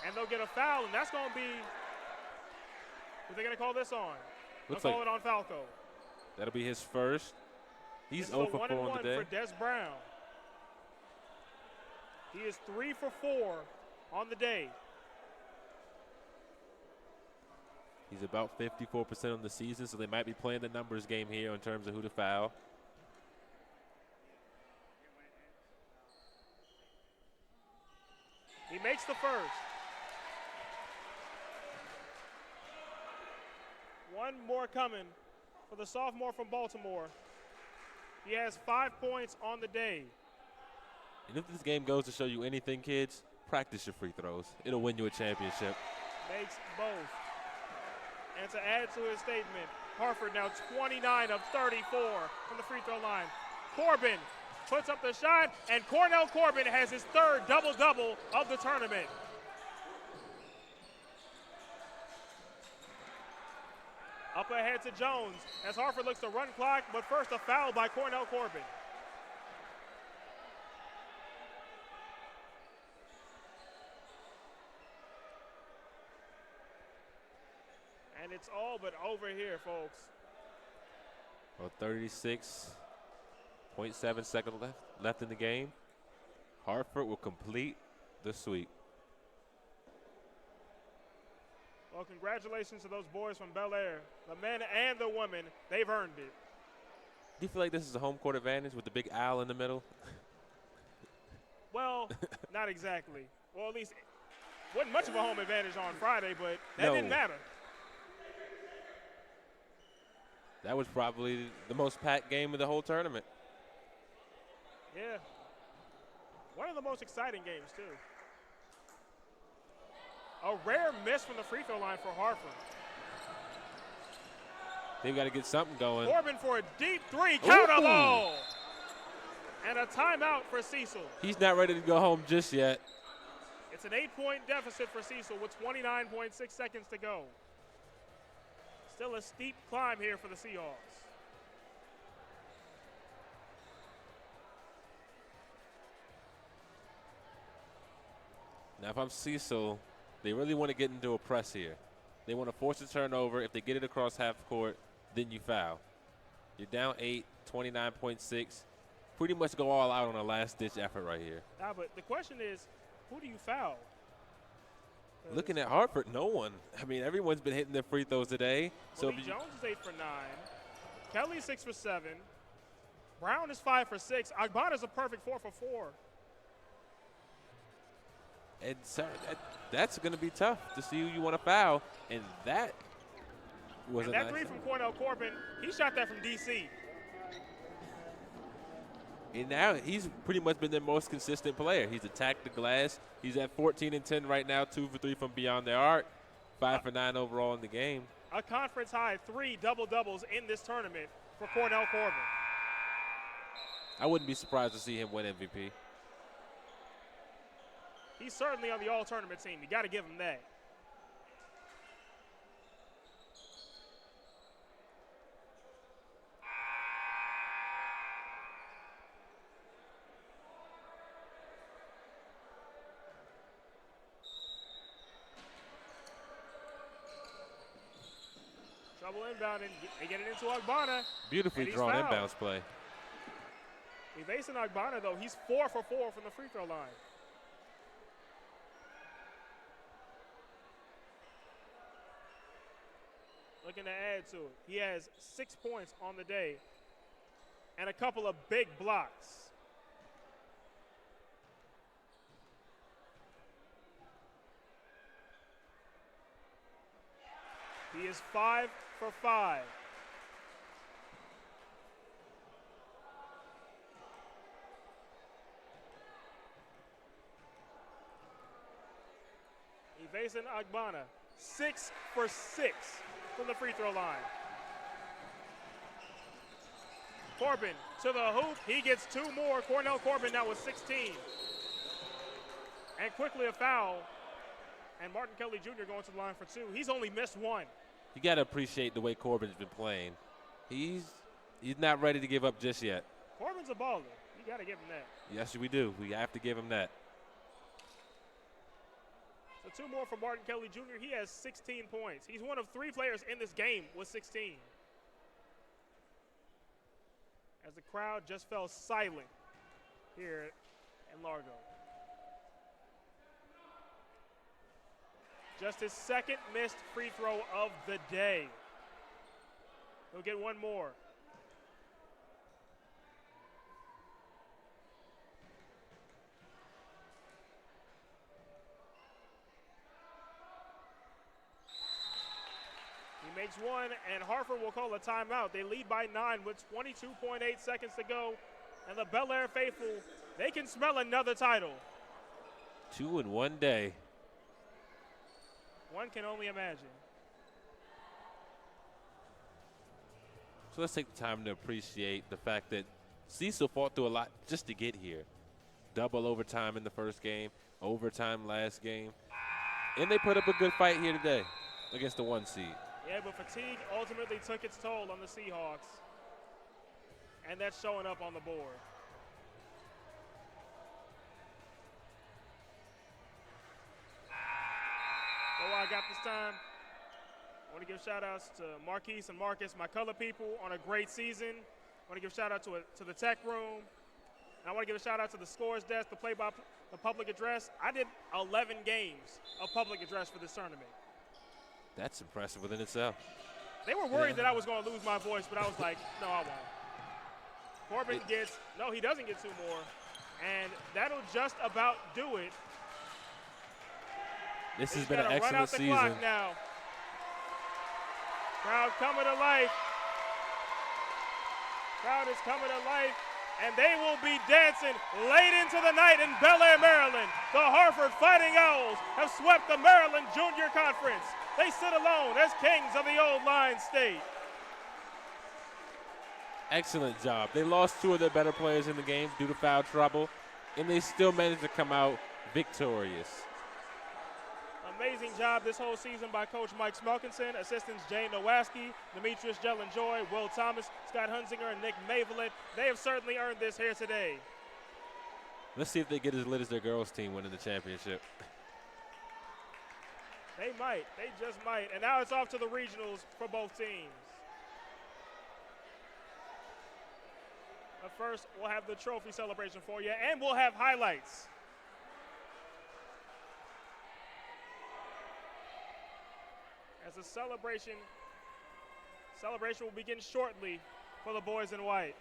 And they'll get a foul, and that's going to be – what are they going to call this on? They'll call it on Falco. That'll be his first. He's 0 for 4 on the day. For Des Brown. He is 3 for 4 on the day. He's about 54% on the season, so they might be playing the numbers game here in terms of who to foul. He makes the first. One more coming for the sophomore from Baltimore. He has 5 points on the day. And if this game goes to show you anything, kids, practice your free throws. It'll win you a championship. Makes both. And to add to his statement, Harford now 29 of 34 from the free throw line. Corbin puts up the shot, and Cornell Corbin has his third double-double of the tournament. Up ahead to Jones as Harford looks to run clock, but first a foul by Cornell Corbin. And it's all but over here, folks. Well, 36.7 seconds left in the game. Harford will complete the sweep. Well, congratulations to those boys from Bel Air. The men and the women, they've earned it. Do you feel like this is a home court advantage with the big owl in the middle? Well, not exactly. Well, at least it wasn't much of a home advantage on Friday, but that didn't matter. That was probably the most packed game of the whole tournament. Yeah. One of the most exciting games, too. A rare miss from the free throw line for Harford. They've got to get something going. Corbin for a deep three, counter ball. And a timeout for Cecil. He's not ready to go home just yet. It's an 8-point deficit for Cecil with 29.6 seconds to go. Still a steep climb here for the Seahawks. Now, if I'm Cecil, they really want to get into a press here. They want to force a turnover. If they get it across half court, then you foul. You're down 8, 29.6. Pretty much go all out on a last-ditch effort right here. But the question is, who do you foul? Looking at Harford, no one. I mean, everyone's been hitting their free throws today. So Jones is 8 for 9. Kelly 6 for 7. Brown is 5 for 6. Agbana's a perfect 4 for 4. And so that's going to be tough to see who you want to foul. And that was that three from Cornell Corbin, he shot that from D.C. And now he's pretty much been their most consistent player. He's attacked the glass. He's at 14 and 10 right now, 2 for 3 from beyond the arc, 5 for 9 overall in the game. A conference high 3 double-doubles in this tournament for Cornell Corbin. I wouldn't be surprised to see him win MVP. He's certainly on the all-tournament team. You got to give him that. Trouble inbounding. They get it into Agbana. Beautifully drawn inbounds play. Evasing Agbana, though, he's 4 for 4 from the free throw line. Looking to add to it. He has 6 points on the day and a couple of big blocks. He is 5 for 5. Evasing Agbana, 6 for 6 from the free throw line. Corbin to the hoop. He gets 2 more. Cornell Corbin now with 16. And quickly a foul. And Martin Kelly Jr. going to the line for 2. He's only missed 1. You got to appreciate the way Corbin's been playing. He's not ready to give up just yet. Corbin's a baller. You got to give him that. Yes, we do. We have to give him that. So 2 more for Martin Kelly Jr. He has 16 points. He's one of 3 players in this game with 16. As the crowd just fell silent here in Largo. Just his second missed free throw of the day. He'll get 1 more. He makes 1, and Harford will call a timeout. They lead by 9 with 22.8 seconds to go. And the Bel Air faithful, they can smell another title. 2 in 1 day. One can only imagine. So let's take the time to appreciate the fact that Cecil fought through a lot just to get here. Double overtime in the first game, overtime last game. And they put up a good fight here today against the 1 seed. Yeah, but fatigue ultimately took its toll on the Seahawks. And that's showing up on the board. What I got this time, I want to give shout-outs to Marquise and Marcus, my color people, on a great season. I want to give a shout-out to the tech room. And I want to give a shout-out to the scores desk, the public address. I did 11 games of public address for this tournament. That's impressive within itself. They were worried that I was going to lose my voice, but I was like, no, I won't. Corbin gets, no, he doesn't get 2 more. And that'll just about do it. This has been an excellent season. Run out the clock now. Crowd coming to life. Crowd is coming to life. And they will be dancing late into the night in Bel Air, Maryland. The Harford Fighting Owls have swept the Maryland Junior Conference. They sit alone as kings of the Old Line State. Excellent job. They lost 2 of their better players in the game due to foul trouble, and they still managed to come out victorious. Amazing job this whole season by Coach Mike Smelkinson, assistants Jay Nowaski, Demetrius Jelen-Joy, Will Thomas, Scott Hunzinger, and Nick Mavelet. They have certainly earned this here today. Let's see if they get as lit as their girls team winning the championship. They might. They just might. And now it's off to the regionals for both teams. But first, we'll have the trophy celebration for you, and we'll have highlights. As the celebration will begin shortly for the boys in white.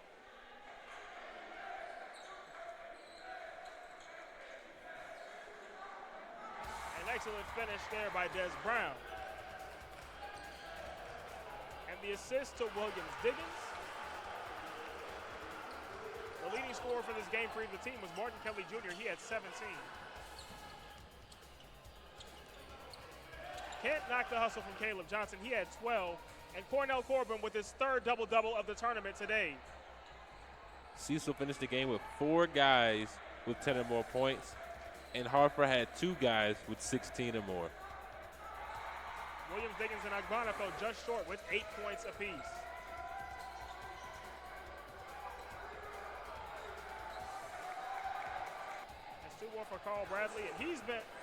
An excellent finish there by Des Brown. And the assist to Williams-Diggins. The leading scorer for this game for the team was Martin Kelly Jr. He had 17. Can't knock the hustle from Caleb Johnson. He had 12. And Cornell Corbin with his 3rd double-double of the tournament today. Cecil finished the game with 4 guys with 10 or more points, and Harford had 2 guys with 16 or more. Williams-Diggins and Agbana fell just short with 8 points apiece. That's 2 more for Carl Bradley, and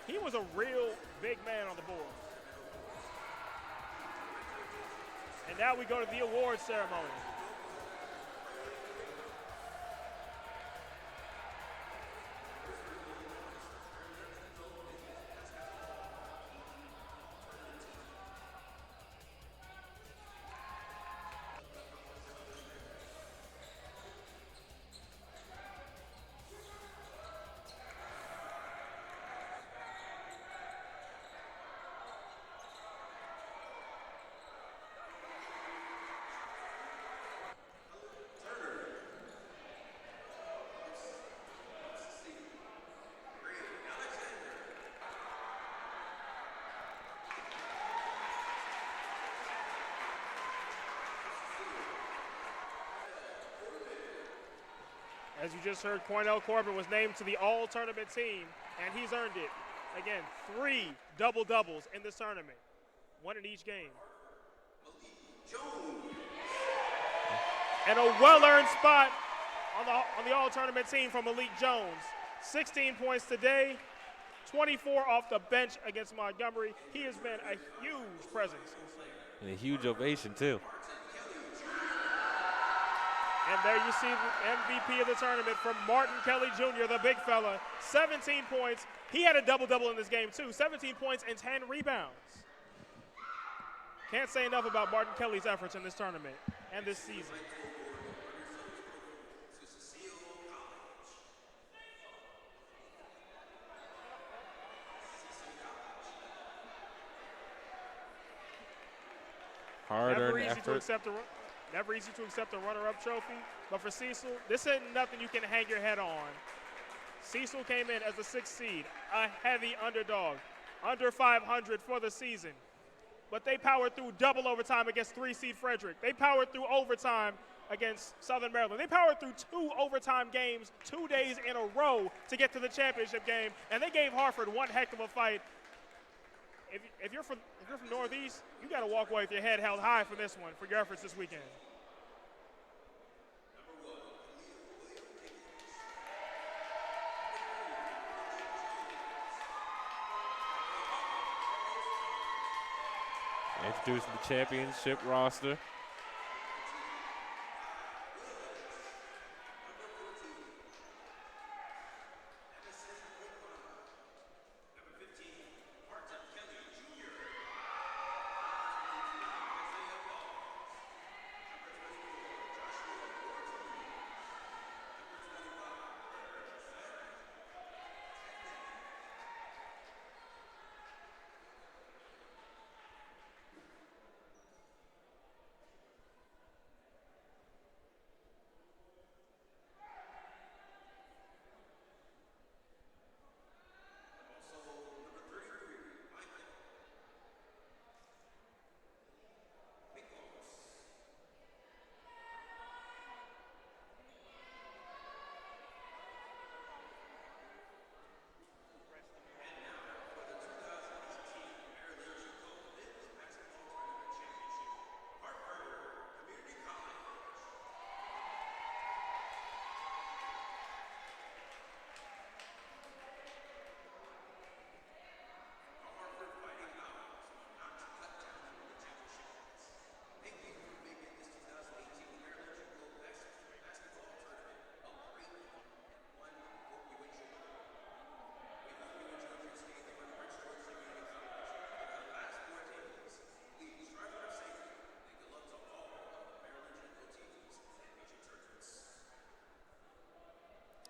he was a real big man on the board. And now we go to the awards ceremony. As you just heard, Cornell Corbin was named to the all-tournament team, and he's earned it. Again, 3 double-doubles in this tournament, 1 in each game. And a well-earned spot on the all-tournament team from Malik Jones. 16 points today, 24 off the bench against Montgomery. He has been a huge presence. And a huge ovation, too. And there you see the MVP of the tournament from Martin Kelly Jr., the big fella. 17 points. He had a double-double in this game, too. 17 points and 10 rebounds. Can't say enough about Martin Kelly's efforts in this tournament and this season. Hard-earned effort. Never easy to accept a runner-up trophy, but for Cecil, this ain't nothing you can hang your head on. Cecil came in as a 6th seed, a heavy underdog, under 500 for the season. But they powered through double overtime against 3 seed Frederick. They powered through overtime against Southern Maryland. They powered through 2 overtime games 2 days in a row to get to the championship game, and they gave Harford one heck of a fight. If you're from Northeast, you got to walk away with your head held high for this one, for your efforts this weekend. Introducing the championship roster.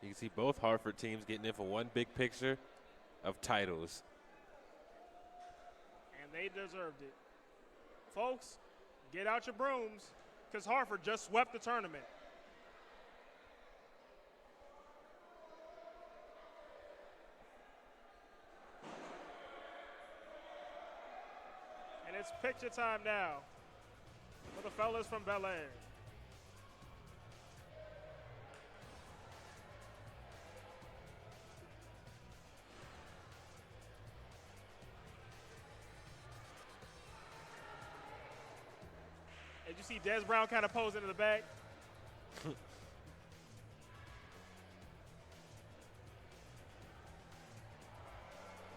You can see both Harford teams getting in for one big picture of titles. And they deserved it. Folks, get out your brooms, because Harford just swept the tournament. And it's picture time now for the fellas from Bel Air. Did you see Des Brown kind of posing in the back?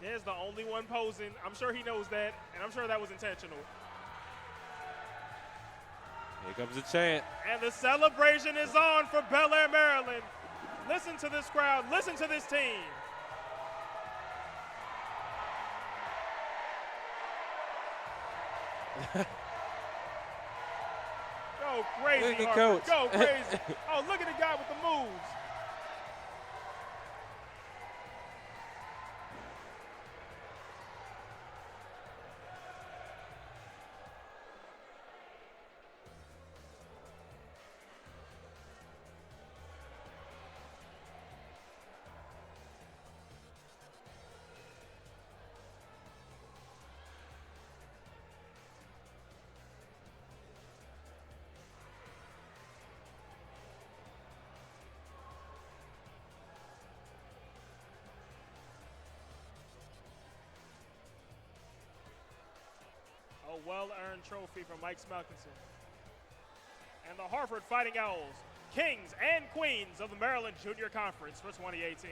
Des the only one posing. I'm sure he knows that, and I'm sure that was intentional. Here comes the chant. And the celebration is on for Bel Air, Maryland. Listen to this crowd. Listen to this team. Go crazy, Look at Harford. Coach. Go crazy. Oh, look at the guy with the moves. A well-earned trophy from Mike Smelkinson. And the Harford Fighting Owls, kings and queens of the Maryland Junior Conference for 2018.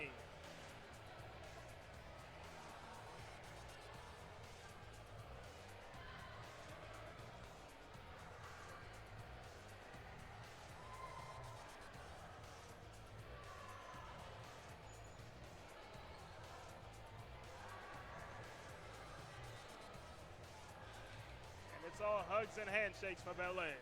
It's all hugs and handshakes for Bel Air.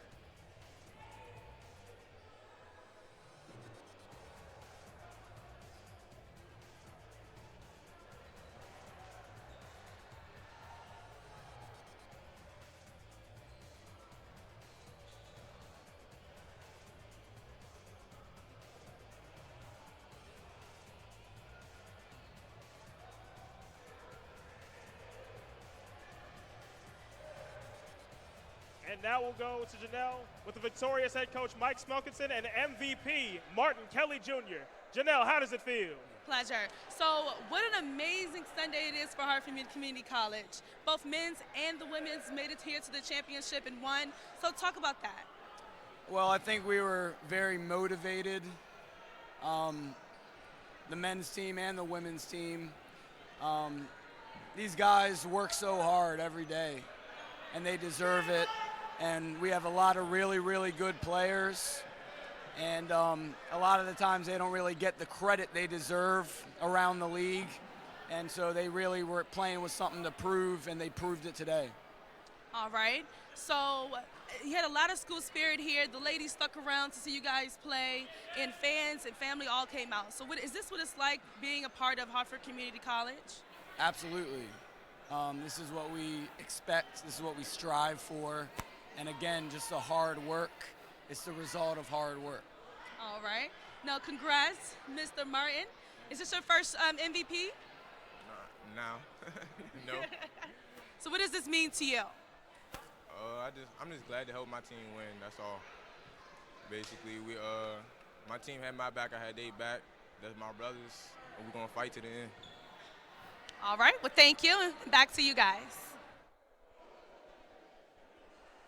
And now we'll go to Janelle with the victorious head coach Mike Smelkinson and MVP Martin Kelly Jr. Janelle, how does it feel? Pleasure. So what an amazing Sunday it is for Harford Community College. Both men's and the women's made it here to the championship and won. So talk about that. Well, I think we were very motivated, the men's team and the women's team. These guys work so hard every day, and they deserve it. And we have a lot of really, really good players. And a lot of the times they don't really get the credit they deserve around the league. And so they really were playing with something to prove, and they proved it today. All right. So you had a lot of school spirit here. The ladies stuck around to see you guys play, and fans and family all came out. So is this what it's like being a part of Harford Community College? Absolutely. This is what we expect. This is what we strive for. And again, just the hard work. It's the result of hard work. All right. Now, congrats, Mr. Martin. Is this your first MVP? No. No. So what does this mean to you? I'm just glad to help my team win. That's all. Basically, my team had my back. I had their back. That's my brothers, and we're gonna fight to the end. All right. Well, thank you. And back to you guys.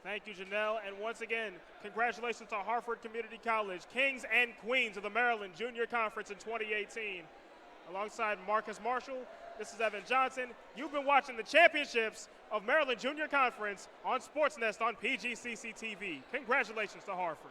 Thank you, Janelle. And once again, congratulations to Harford Community College, kings and queens of the Maryland Junior Conference in 2018. Alongside Marcus Marshall, this is Evan Johnson. You've been watching the championships of Maryland Junior Conference on Sportsnest on PGCC TV. Congratulations to Harford.